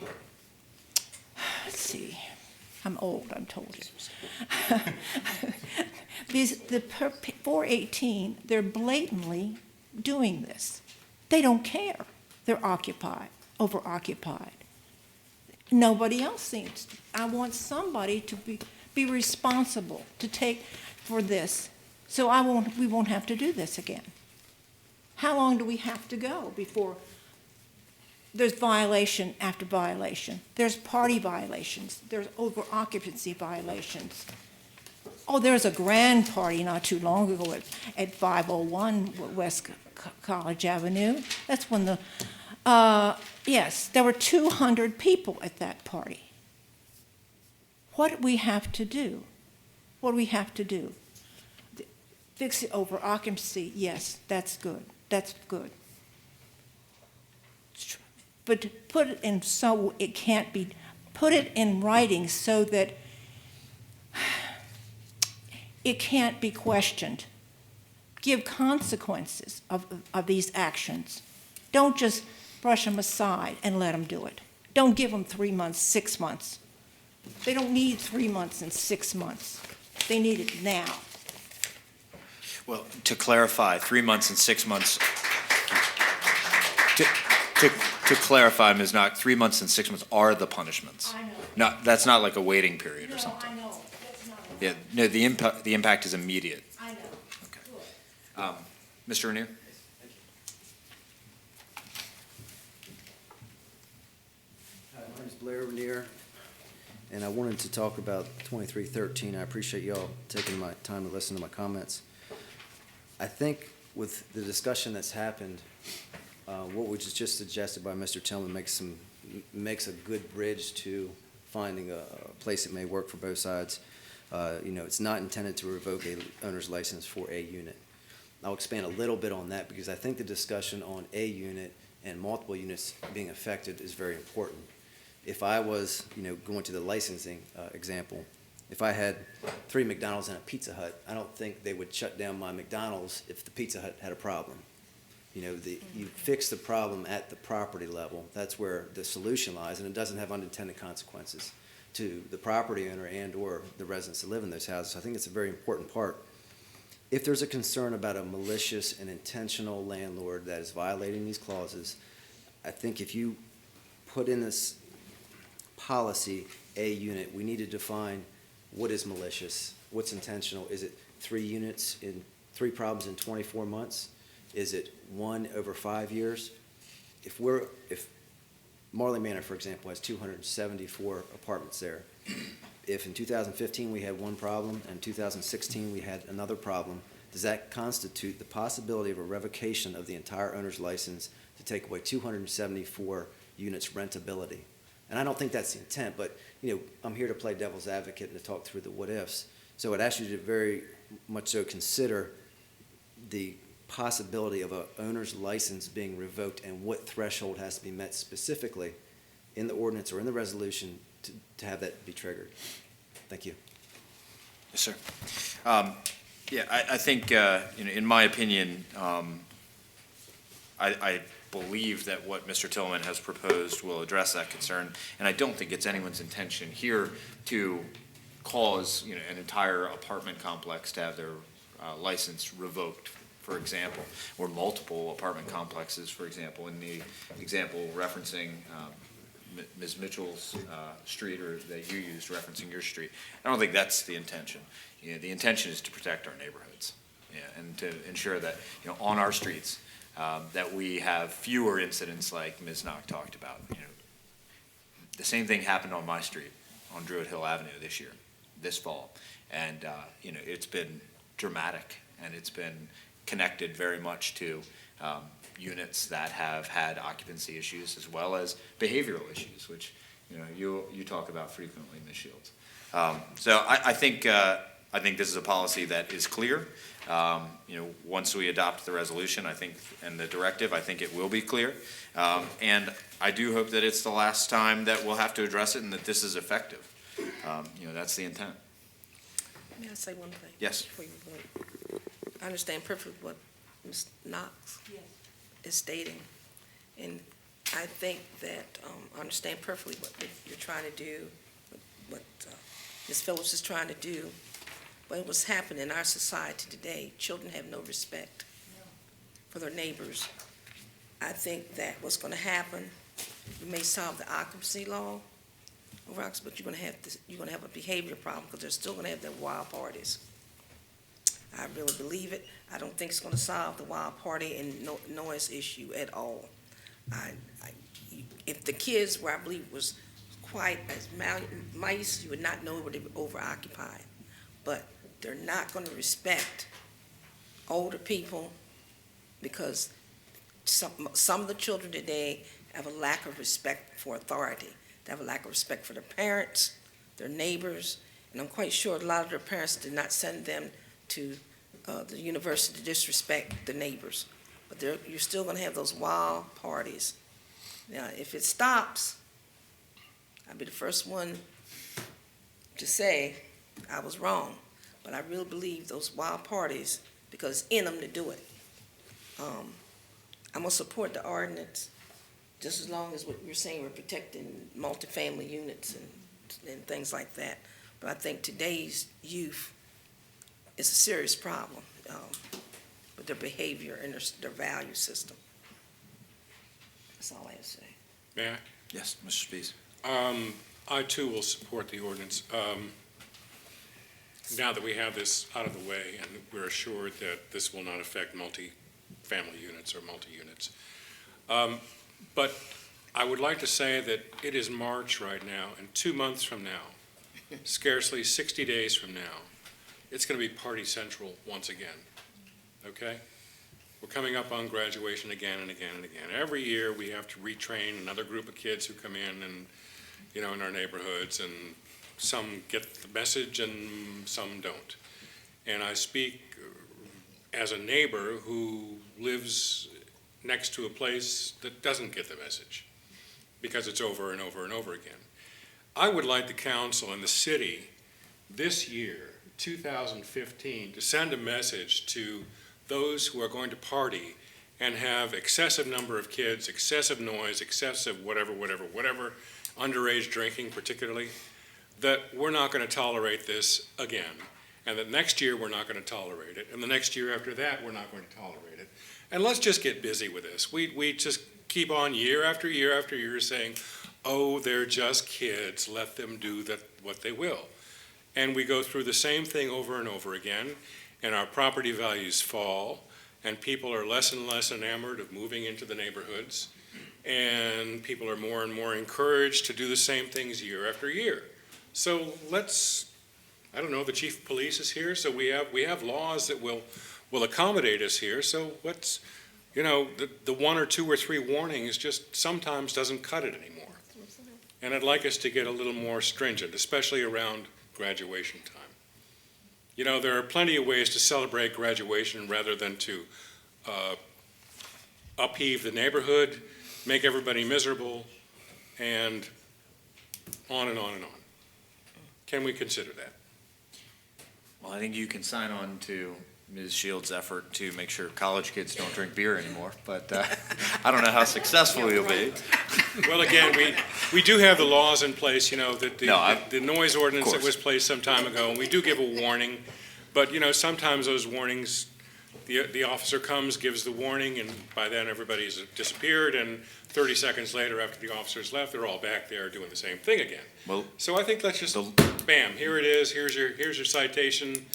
see, I'm old, I'm told you. The 418, they're blatantly doing this. They don't care. They're occupied, over-occupied. Nobody else seems. I want somebody to be responsible to take for this, so we won't have to do this again. How long do we have to go before there's violation after violation? There's party violations. There's over-occupancy violations. Oh, there's a grand party not too long ago at 501 West College Avenue. That's when yes, there were 200 people at that party. What do we have to do? What do we have to do? Fix the over-occupancy, yes, that's good. That's good. But put it in so it can't be, put it in writing so that it can't be questioned. Give consequences of these actions. Don't just brush them aside and let them do it. Don't give them 3 months, 6 months. They don't need 3 months and 6 months. They need it now. Well, to clarify, 3 months and 6 months. To clarify, Ms. Knock, 3 months and 6 months are the punishments. I know. No, that's not like a waiting period or No, something. I know. That's not. Yeah, no, the impact is immediate. I know. Okay. Mr. Renier? Hi, my name is Blair Renier, and I wanted to talk about 2313. I appreciate y'all taking my time to listen to my comments. I think with the discussion that's happened, what was just suggested by Mr. Tillman makes a good bridge to finding a place that may work for both sides. It's not intended to revoke a owner's license for a unit. I'll expand a little bit on that because I think the discussion on a unit and multiple units being affected is very important. If I was, going to the licensing example, if I had 3 McDonald's and a Pizza Hut, I don't think they would shut down my McDonald's if the Pizza Hut had a problem. You know, you fix the problem at the property level. That's where the solution lies, and it doesn't have unintended consequences to the property owner and/or the residents that live in those houses. I think it's a very important part. If there's a concern about a malicious and intentional landlord that is violating these clauses, I think if you put in this policy a unit, we need to define what is malicious, what's intentional. Is it 3 units in 3 problems in 24 months? Is it 1 over 5 years? If Marley Manor, for example, has 274 apartments there, if in 2015 we had 1 problem and 2016 we had another problem, does that constitute the possibility of a revocation of the entire owner's license to take away 274 units rentability? And I don't think that's the intent, but I'm here to play devil's advocate and to talk through the what ifs. So I'd ask you to very much so consider the possibility of a owner's license being revoked and what threshold has to be met specifically in the ordinance or in the resolution to have that be triggered. Thank you. Yes, sir. I think, in my opinion, I believe that what Mr. Tillman has proposed will address that concern, and I don't think it's anyone's intention here to cause, an entire apartment complex to have their license revoked, for example, or multiple apartment complexes, for example, in the example referencing Ms. Mitchell's street, or that you used referencing your street. I don't think that's the intention. The intention is to protect our neighborhoods, and to ensure that, on our streets, that we have fewer incidents like Ms. Knock talked about. The same thing happened on my street, on Druid Hill Avenue this fall, and it's been dramatic, and it's been connected very much to units that have had occupancy issues as well as behavioral issues, which you talk about frequently, Ms. Shields. So I think this is a policy that is clear. Once we adopt the resolution, I think, and the directive, I think it will be clear. And I do hope that it's the last time that we'll have to address it and that this is effective. That's the intent. May I say one thing? Yes. Before you vote? I understand perfectly what Ms. Knox is stating, and I think that I understand perfectly what you're trying to do, what Ms. Phillips is trying to do. But what's happened in our society today, children have no respect for their neighbors. I think that what's going to happen, you may solve the occupancy law, but you're going to have a behavior problem, because they're still going to have their wild parties. I really believe it. I don't think it's going to solve the wild party and noise issue at all. If the kids were, I believe, was quiet as mice, you would not know where they were overoccupied. But they're not going to respect older people, because some of the children today have a lack of respect for authority. They have a lack of respect for their parents, their neighbors, and I'm quite sure a lot of their parents did not send them to the university to disrespect the neighbors. But you're still going to have those wild parties. Now, if it stops, I'll be the first one to say I was wrong. But I really believe those wild parties, because it's in them to do it. I'm going to support the ordinance just as long as what you're saying, we're protecting multifamily units and things like that. But I think today's youth is a serious problem with their behavior and their value system. That's all I have to say. May I? Yes, Mr. Spees. I too will support the ordinance. Now that we have this out of the way and we're assured that this will not affect multi-family units or multi-units. But I would like to say that it is March right now, and 2 months from now, scarcely 60 days from now, it's going to be party central once again, okay? We're coming up on graduation again and again and again. Every year we have to retrain another group of kids who come in and, in our neighborhoods, and some get the message and some don't. And I speak as a neighbor who lives next to a place that doesn't get the message because it's over and over and over again. I would like the council and the city this year, 2015, to send a message to those who are going to party and have excessive number of kids, excessive noise, excessive whatever, underage drinking particularly, that we're not going to tolerate this again. And that next year we're not going to tolerate it. And the next year after that, we're not going to tolerate it. And let's just get busy with this. We just keep on year after year after year saying, oh, they're just kids, let them do what they will. And we go through the same thing over and over again, and our property values fall, and people are less and less enamored of moving into the neighborhoods, and people are more and more encouraged to do the same things year after year. So let's, I don't know, the chief of police is here, so we have laws that will accommodate us here, so let's, you know, the 1 or 2 or 3 warnings just sometimes doesn't cut it anymore. And I'd like us to get a little more stringent, especially around graduation time. You know, there are plenty of ways to celebrate graduation rather than to upheave the neighborhood, make everybody miserable, and on and on and on. Can we consider that? Well, I think you can sign on to Ms. Shields' effort to make sure college kids don't drink beer anymore, but I don't know how successful you'll be. Well, again, we do have the laws in place, you know, that No, the noise ordinance that was placed some time ago, and we do give a warning, but, you know, sometimes those warnings, the officer comes, gives the warning, and by then everybody's disappeared, and 30 seconds later, after the officer's left, they're all back there doing the same thing again. Well, So I think let's just, bam, here it is, here's your citation,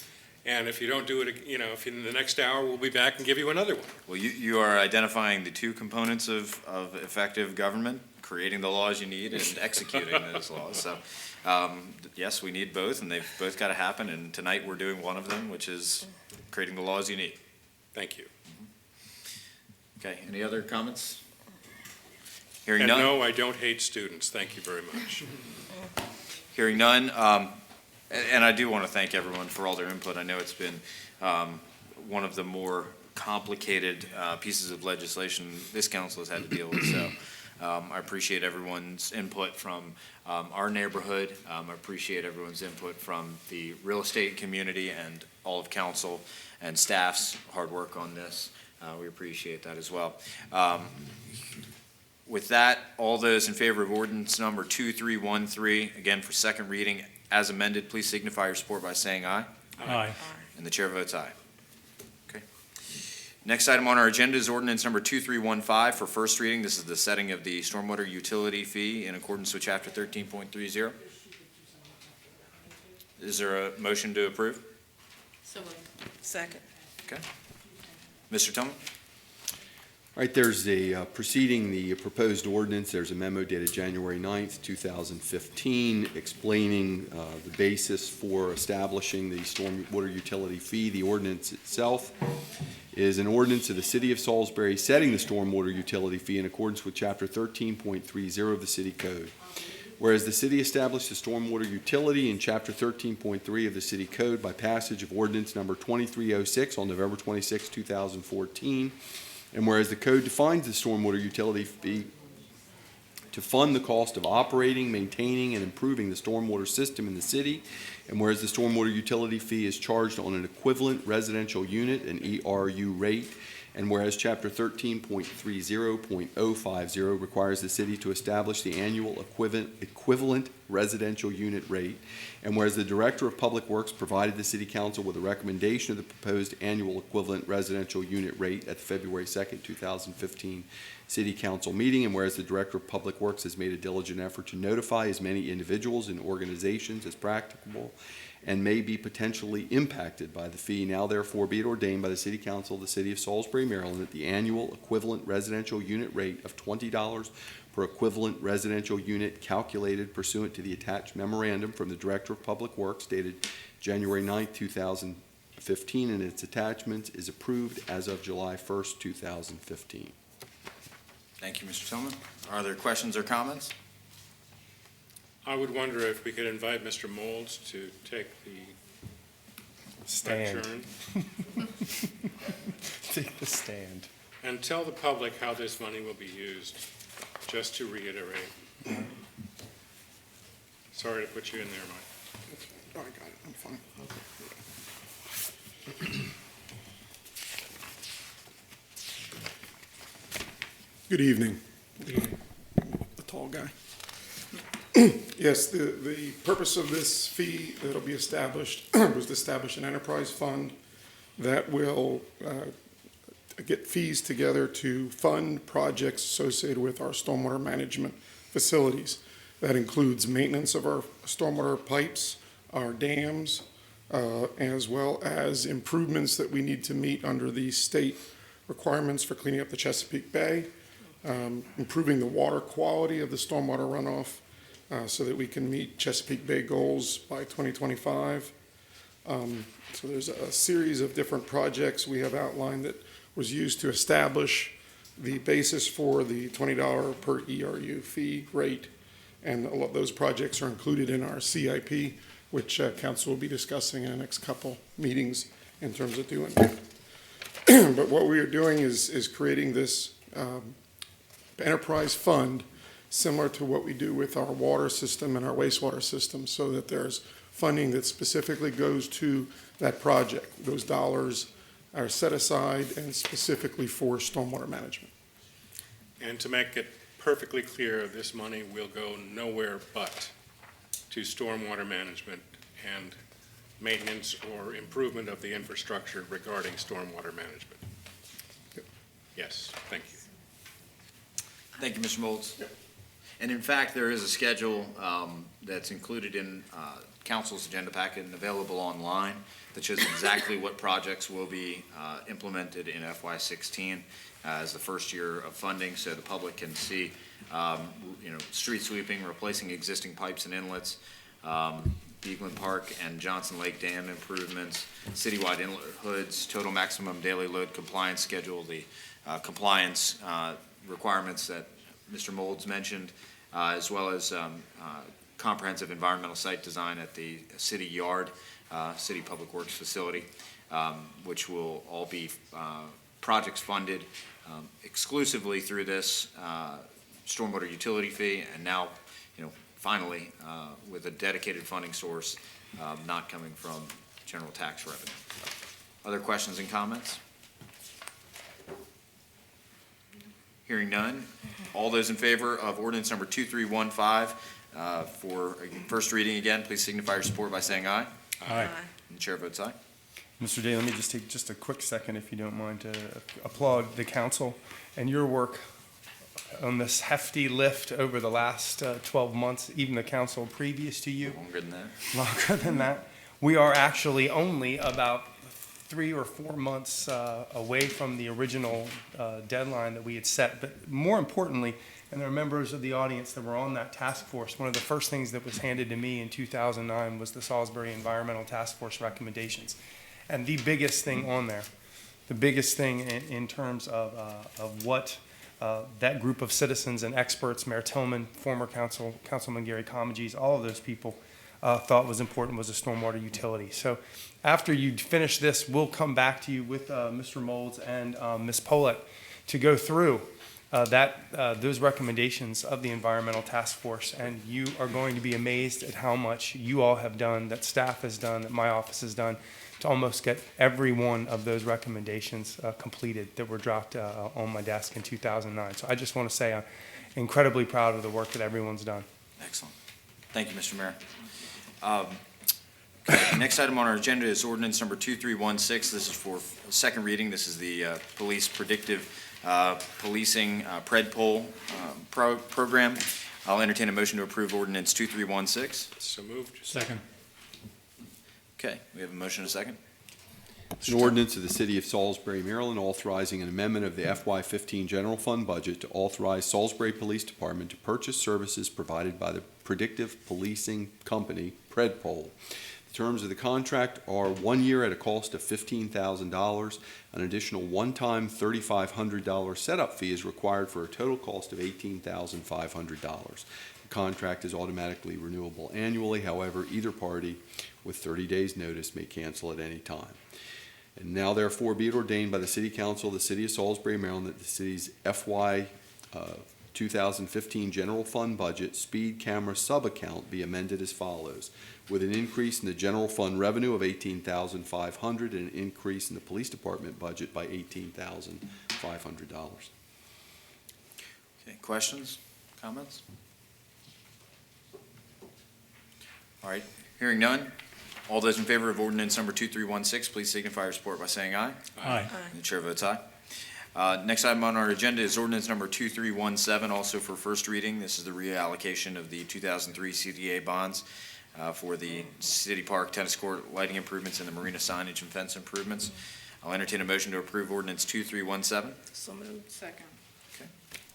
and if you don't do it, you know, if in the next hour, we'll be back and give you another one. well, you are identifying the 2 components of effective government, creating the laws you need and executing those laws. So, yes, we need both, and they've both got to happen, and tonight we're doing one of them, which is creating the laws you need. Thank you. Okay, any other comments? Hearing And none? no, I don't hate students, thank you very much. Hearing none, and I do want to thank everyone for all their input. I know it's been one of the more complicated pieces of legislation this council has had to deal with, so I appreciate everyone's input from our neighborhood. I appreciate everyone's input from the real estate community and all of council and staff's hard work on this. We appreciate that as well. With that, all those in favor of ordinance number 2313, again for second reading, as amended, please signify your support by saying aye. Aye. And the chair votes aye. Okay. Next item on our agenda is ordinance number 2315 for first reading. This is the setting of the stormwater utility fee in accordance with chapter 13.30. Is there a motion to approve? So moved. Second. Okay. Mr. Tillman? All right, there's a preceding the proposed ordinance, there's a memo dated January 9th, 2015, explaining the basis for establishing the stormwater utility fee. The ordinance itself is an ordinance of the City of Salisbury setting the stormwater utility fee in accordance with Chapter 13.30 of the City Code. Whereas the city established the stormwater utility in Chapter 13.3 of the City Code by passage of ordinance number 2306 on November 26, 2014, and whereas the code defines the stormwater utility fee to fund the cost of operating, maintaining, and improving the stormwater system in the city, and whereas the stormwater utility fee is charged on an equivalent residential unit, an ERU rate, and whereas Chapter 13.30.050 requires the city to establish the annual equivalent residential unit rate, and whereas the Director of Public Works provided the City Council with a recommendation of the proposed annual equivalent residential unit rate at the February 2nd, 2015 City Council meeting, and whereas the Director of Public Works has made a diligent effort to notify as many individuals and organizations as practicable and may be potentially impacted by the fee, now therefore be it ordained by the City Council of the City of Salisbury, Maryland, that the annual equivalent residential unit rate of $20 per equivalent residential unit calculated pursuant to the attached memorandum from the Director of Public Works dated January 9th, 2015, and its attachments is approved as of July 1st, 2015. Thank you, Mr. Tillman. Are there questions or comments? I would wonder if we could invite Mr. Molds to take the Stand. lectern Take the stand. and tell the public how this money will be used, just to reiterate. Sorry to put you in there, Mike. I got it, I'm fine. Good evening. The tall guy. Yes, the purpose of this fee that'll be established was to establish an enterprise fund that will get fees together to fund projects associated with our stormwater management facilities. That includes maintenance of our stormwater pipes, our dams, as well as improvements that we need to meet under the state requirements for cleaning up the Chesapeake Bay, improving the water quality of the stormwater runoff so that we can meet Chesapeake Bay goals by 2025. So there's a series of different projects we have outlined that was used to establish the basis for the $20 per ERU fee rate. And a lot of those projects are included in our CIP, which council will be discussing in the next couple meetings in terms of doing that. But what we are doing is creating this enterprise fund similar to what we do with our water system and our wastewater system, so that there's funding that specifically goes to that project. Those dollars are set aside and specifically for stormwater management. And to make it perfectly clear, this money will go nowhere but to stormwater management and maintenance or improvement of the infrastructure regarding stormwater management. Yes, thank you. Thank you, Mr. Moltz. And in fact, there is a schedule that's included in council's agenda packet and available online that shows exactly what projects will be implemented in FY16 as the first year of funding, so the public can see, street sweeping, replacing existing pipes and inlets, Beagland Park and Johnson Lake Dam improvements, citywide inlet hoods, total maximum daily load compliance schedule, the compliance requirements that Mr. Molds mentioned, as well as comprehensive environmental site design at the city yard, city public works facility, which will all be projects funded exclusively through this stormwater utility fee, and now, finally, with a dedicated funding source, not coming from general tax revenue. Other questions and comments? Hearing none. All those in favor of ordinance number 2315 for first reading again, please signify your support by saying aye. Aye. And the chair votes aye. Mr. Day, let me just take just a quick second, if you don't mind, to applaud the council and your work on this hefty lift over the last 12 months, even the council previous to you. Longer than that. Longer than that. We are actually only about 3 or 4 months away from the original deadline that we had set. But more importantly, and there are members of the audience that were on that task force, one of the first things that was handed to me in 2009 was the Salisbury Environmental Task Force recommendations. And the biggest thing on there, the biggest thing in terms of what that group of citizens and experts, Mayor Tillman, former Councilman Gary Comegys, all of those people thought was important was a stormwater utility. So after you finish this, we'll come back to you with Mr. Molds and Ms. Polek to go through those recommendations of the Environmental Task Force, and you are going to be amazed at how much you all have done, that staff has done, that my office has done, to almost get every one of those recommendations completed that were dropped on my desk in 2009. So I just want to say I'm incredibly proud of the work that everyone's done. Excellent. Thank you, Mr. Mayor. Okay, next item on our agenda is ordinance number 2316. This is for second reading. This is the police predictive policing PredPol program. I'll entertain a motion to approve ordinance 2316. So moved. Second. Okay, we have a motion and a second. An ordinance of the City of Salisbury, Maryland, authorizing an amendment of the FY15 general fund budget to authorize Salisbury Police Department to purchase services provided by the predictive policing company, PredPol. The terms of the contract are 1 year at a cost of $15,000. An additional one-time $3,500 setup fee is required for a total cost of $18,500. The contract is automatically renewable annually. However, either party with 30 days' notice may cancel at any time. And now therefore be it ordained by the City Council of the City of Salisbury, Maryland, that the city's FY 2015 general fund budget speed camera sub-account be amended as follows, with an increase in the general fund revenue of $18,500 and an increase in the police department budget by $18,500. Okay, questions, comments? All right, hearing none. All those in favor of ordinance number 2316, please signify your support by saying aye. Aye. And the chair votes aye. Next item on our agenda is ordinance number 2317, also for first reading. This is the reallocation of the 2003 CDA bonds for the city park, tennis court, lighting improvements, and the marina signage and fence improvements. I'll entertain a motion to approve ordinance 2317. So moved. Second.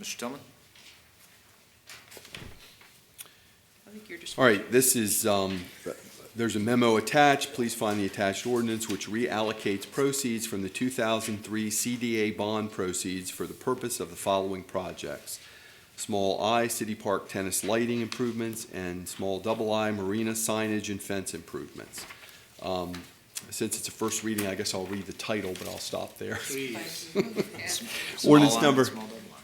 Mr. Tillman? I think you're just. All right, this is, there's a memo attached. Please find the attached ordinance which reallocates proceeds from the 2003 CDA bond proceeds for the purpose of the following projects. Small I, City Park tennis lighting improvements, and small double I, marina signage and fence improvements. Since it's a first reading, I guess I'll read the title, but I'll stop there. Ordinance number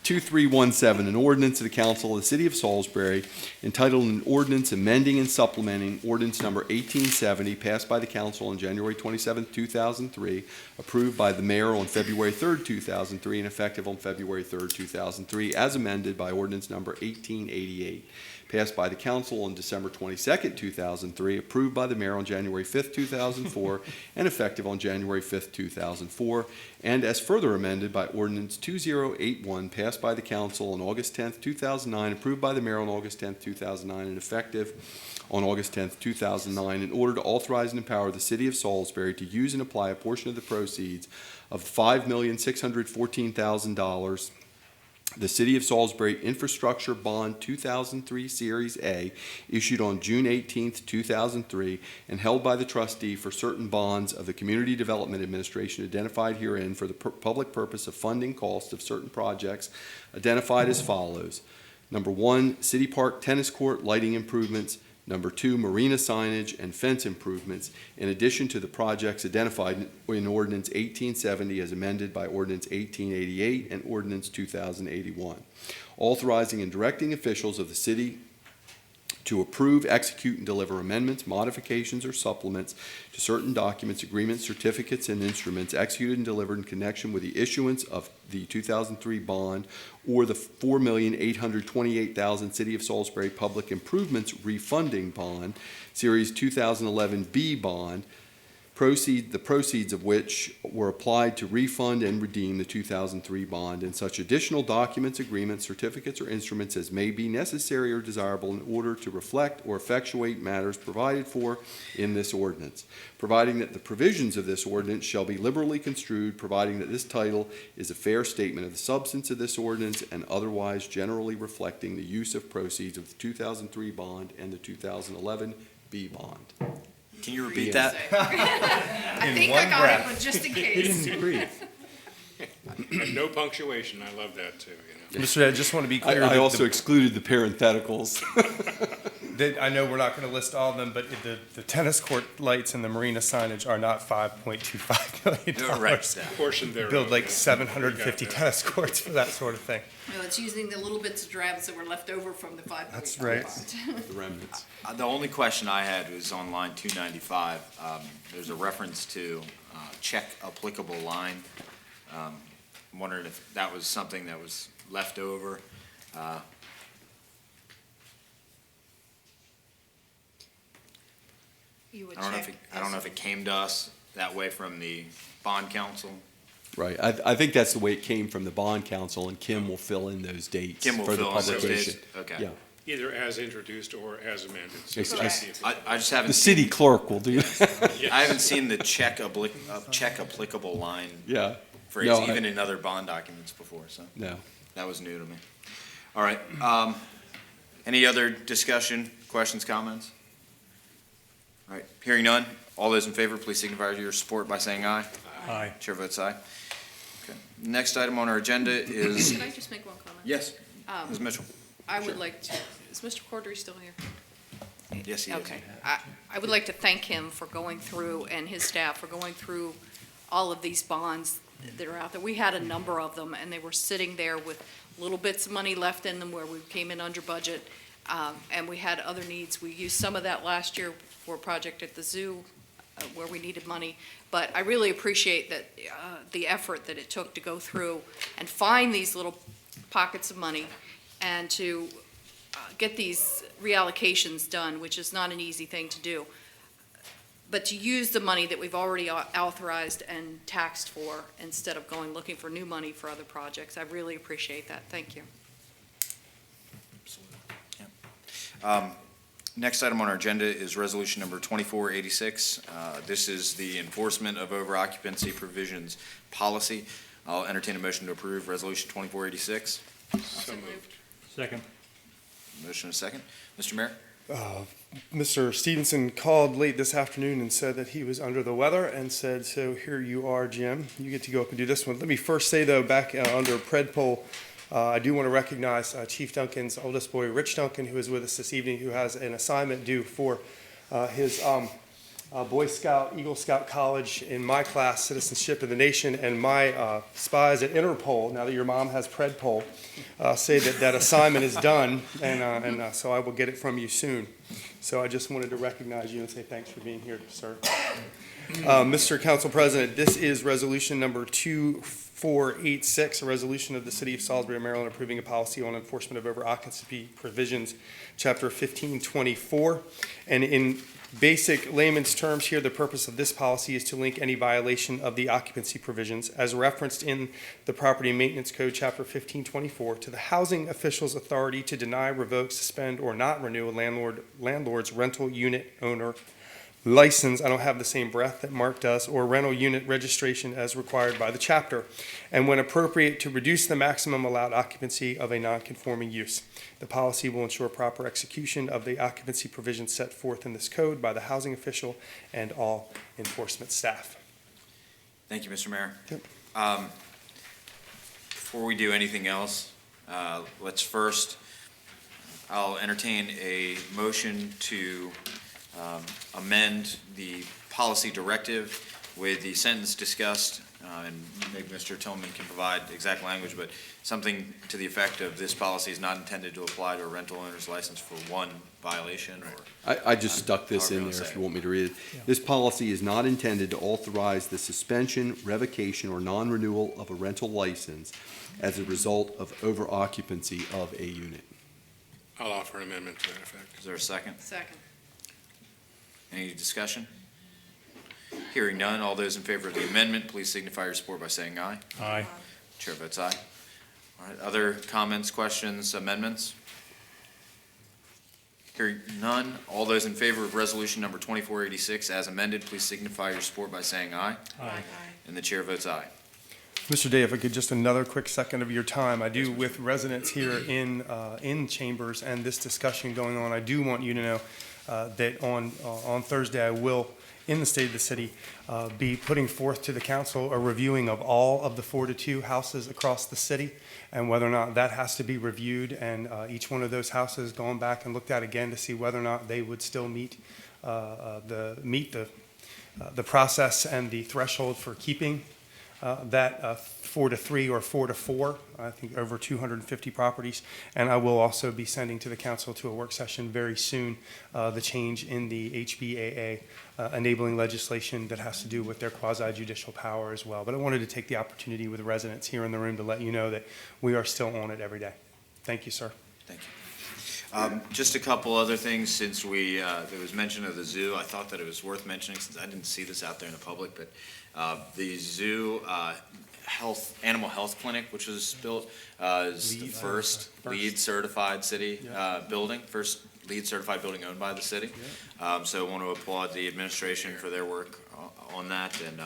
2317, an ordinance of the Council of the City of Salisbury entitled an ordinance amending and supplementing ordinance number 1870 passed by the Council on January 27, 2003, approved by the Mayor on February 3, 2003, and effective on February 3, 2003, as amended by ordinance number 1888. Passed by the Council on December 22, 2003, approved by the Mayor on January 5, 2004, and effective on January 5, 2004, and as further amended by Ordinance 2081, passed by the Council on August 10, 2009, approved by the Mayor on August 10, 2009, and effective on August 10, 2009, in order to authorize and empower the City of Salisbury to use and apply a portion of the proceeds of $5,614,000 the City of Salisbury Infrastructure Bond 2003 Series A, issued on June 18, 2003, and held by the trustee for certain bonds of the Community Development Administration identified herein for the public purpose of funding costs of certain projects identified as follows. Number 1, City Park Tennis Court lighting improvements. Number 2, marina signage and fence improvements, in addition to the projects identified in Ordinance 1870 as amended by Ordinance 1888 and Ordinance 2081. Authorizing and directing officials of the city to approve, execute, and deliver amendments, modifications, or supplements to certain documents, agreements, certificates, and instruments executed and delivered in connection with the issuance of the 2003 bond or the $4,828,000 City of Salisbury Public Improvements Refunding Bond, Series 2011 B bond, the proceeds of which were applied to refund and redeem the 2003 bond, and such additional documents, agreements, certificates, or instruments as may be necessary or desirable in order to reflect or effectuate matters provided for in this ordinance, providing that the provisions of this ordinance shall be liberally construed, providing that this title is a fair statement of the substance of this ordinance, and otherwise generally reflecting the use of proceeds of the 2003 bond and the 2011 B bond. Can you repeat that? I think I got it, but just in case. And no punctuation, I love that too, you know. Mr. I just want to be clear. I that also excluded the parentheticals. I know we're not going to list all of them, but the tennis court lights and the marina signage are not $5.25 million. Right. Portion thereof. Build like yeah. 750 tennis courts for that sort of thing. No, it's using the little bits of drabs that were left over from the 5. That's right. The remnants. The only question I had was on line 295. There's a reference to check applicable line. I'm wondering if that was something that was left over. You would I don't know check. if it came to us that way from the bond council. Right. I think that's the way it came from the bond council, and Kim will fill in those dates Kim will for the fill in those publication. dates? Okay. Yeah. Either as introduced or as amended. So Yes, let's I- see if- I just haven't. The city clerk will do that. I haven't seen the check applicable line Yeah. phrase, No, even in other bond documents before, so No. that was new to me. All right, any other discussion, questions, comments? All right, hearing none, all those in favor, please signify your support by saying aye. Aye. Chair votes aye. Okay. Next item on our agenda is, Can I just make one comment? yes, Ms. Um, Mitchell. I would like to, is Mr. Cordry still here? Yes, he is. Okay. I would like to thank him for going through, and his staff for going through all of these bonds that are out there. We had a number of them, and they were sitting there with little bits of money left in them where we came in under budget, and we had other needs. We used some of that last year for a project at the zoo where we needed money, but I really appreciate that the effort that it took to go through and find these little pockets of money and to get these reallocations done, which is not an easy thing to do. But to use the money that we've already authorized and taxed for instead of going looking for new money for other projects. I really appreciate that. Thank you. Next item on our agenda is resolution number 2486. This is the enforcement of over-occupancy provisions policy. I'll entertain a motion to approve resolution 2486. So moved. Second. Motion and a second. Mr. Mayor? Mr. Stevenson called late this afternoon and said that he was under the weather and said, so here you are, Jim. You get to go up and do this one. Let me first say, though, back under Predpol, I do want to recognize Chief Duncan's oldest boy, Rich Duncan, who is with us this evening, who has an assignment due for his Boy Scout, Eagle Scout College in my class, Citizenship of the Nation, and my spies at Interpol, now that your mom has Predpol, say that that assignment is done, and so I will get it from you soon. So I just wanted to recognize you and say thanks for being here, sir. Mr. Council President, this is resolution number 2486, a resolution of the City of Salisbury, Maryland, approving a policy on enforcement of over-occupancy provisions, Chapter 1524. And in basic layman's terms here, the purpose of this policy is to link any violation of the occupancy provisions as referenced in the Property Maintenance Code, Chapter 1524, to the housing official's authority to deny, revoke, suspend, or not renew a landlord's rental unit owner license, I don't have the same breadth that Mark does, or rental unit registration as required by the chapter, and when appropriate, to reduce the maximum allowed occupancy of a non-conforming use. The policy will ensure proper execution of the occupancy provisions set forth in this code by the housing official and all enforcement staff. Thank you, Mr. Mayor. Yep. Before we do anything else, let's first, I'll entertain a motion to amend the policy directive with the sentence discussed, and maybe Mr. Tillman can provide exact language, but something to the effect of this policy is not intended to apply to a rental owner's license for one violation, or? I just stuck this however you in wanna there say if it. you want me to read it. This policy is not intended to authorize the suspension, revocation, or non-renewal of a rental license as a result of over-occupancy of a unit. I'll offer an amendment to that effect. Is there a second? Second. Any discussion? Hearing none, all those in favor of the amendment, please signify your support by saying aye. Aye. Chair votes aye. All right, other comments, questions, amendments? Hearing none, all those in favor of resolution number 2486 as amended, please signify your support by saying aye. Aye. And the chair votes aye. Mr. Day, if I could just another quick second of your time, I do, with residents here in chambers and this discussion going on, I do want you to know that on Thursday, I will, in the state of the city, be putting forth to the council a reviewing of all of the 4-2 houses across the city, and whether or not that has to be reviewed, and each one of those houses going back and looked at again to see whether or not they would still meet the process and the threshold for keeping that 4-3 or 4-4, I think over 250 properties. And I will also be sending to the council to a work session very soon the change in the HBAA enabling legislation that has to do with their quasi-judicial power as well. But I wanted to take the opportunity with the residents here in the room to let you know that we are still on it every day. Thank you, sir. Thank you. Just a couple other things, since there was mention of the zoo. I thought that it was worth mentioning, since I didn't see this out there in the public, but the zoo animal health clinic, which was built, is the first LEED certified city building, first LEED certified building owned by the city. So I want to applaud the administration for their work on that, and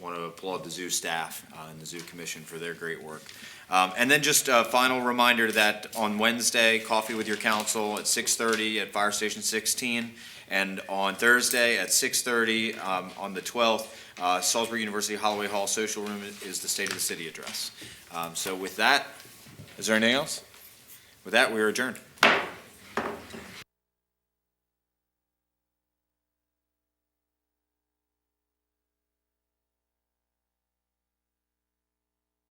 want to applaud the zoo staff and the zoo commission for their great work. And then just a final reminder that on Wednesday, Coffee with Your Council at 6:30 at Fire Station 16, and on Thursday at 6:30 on the 12th, Salisbury University Holloway Hall Social Room is the State of the City address. So with that, is there anything else? With that, we are adjourned.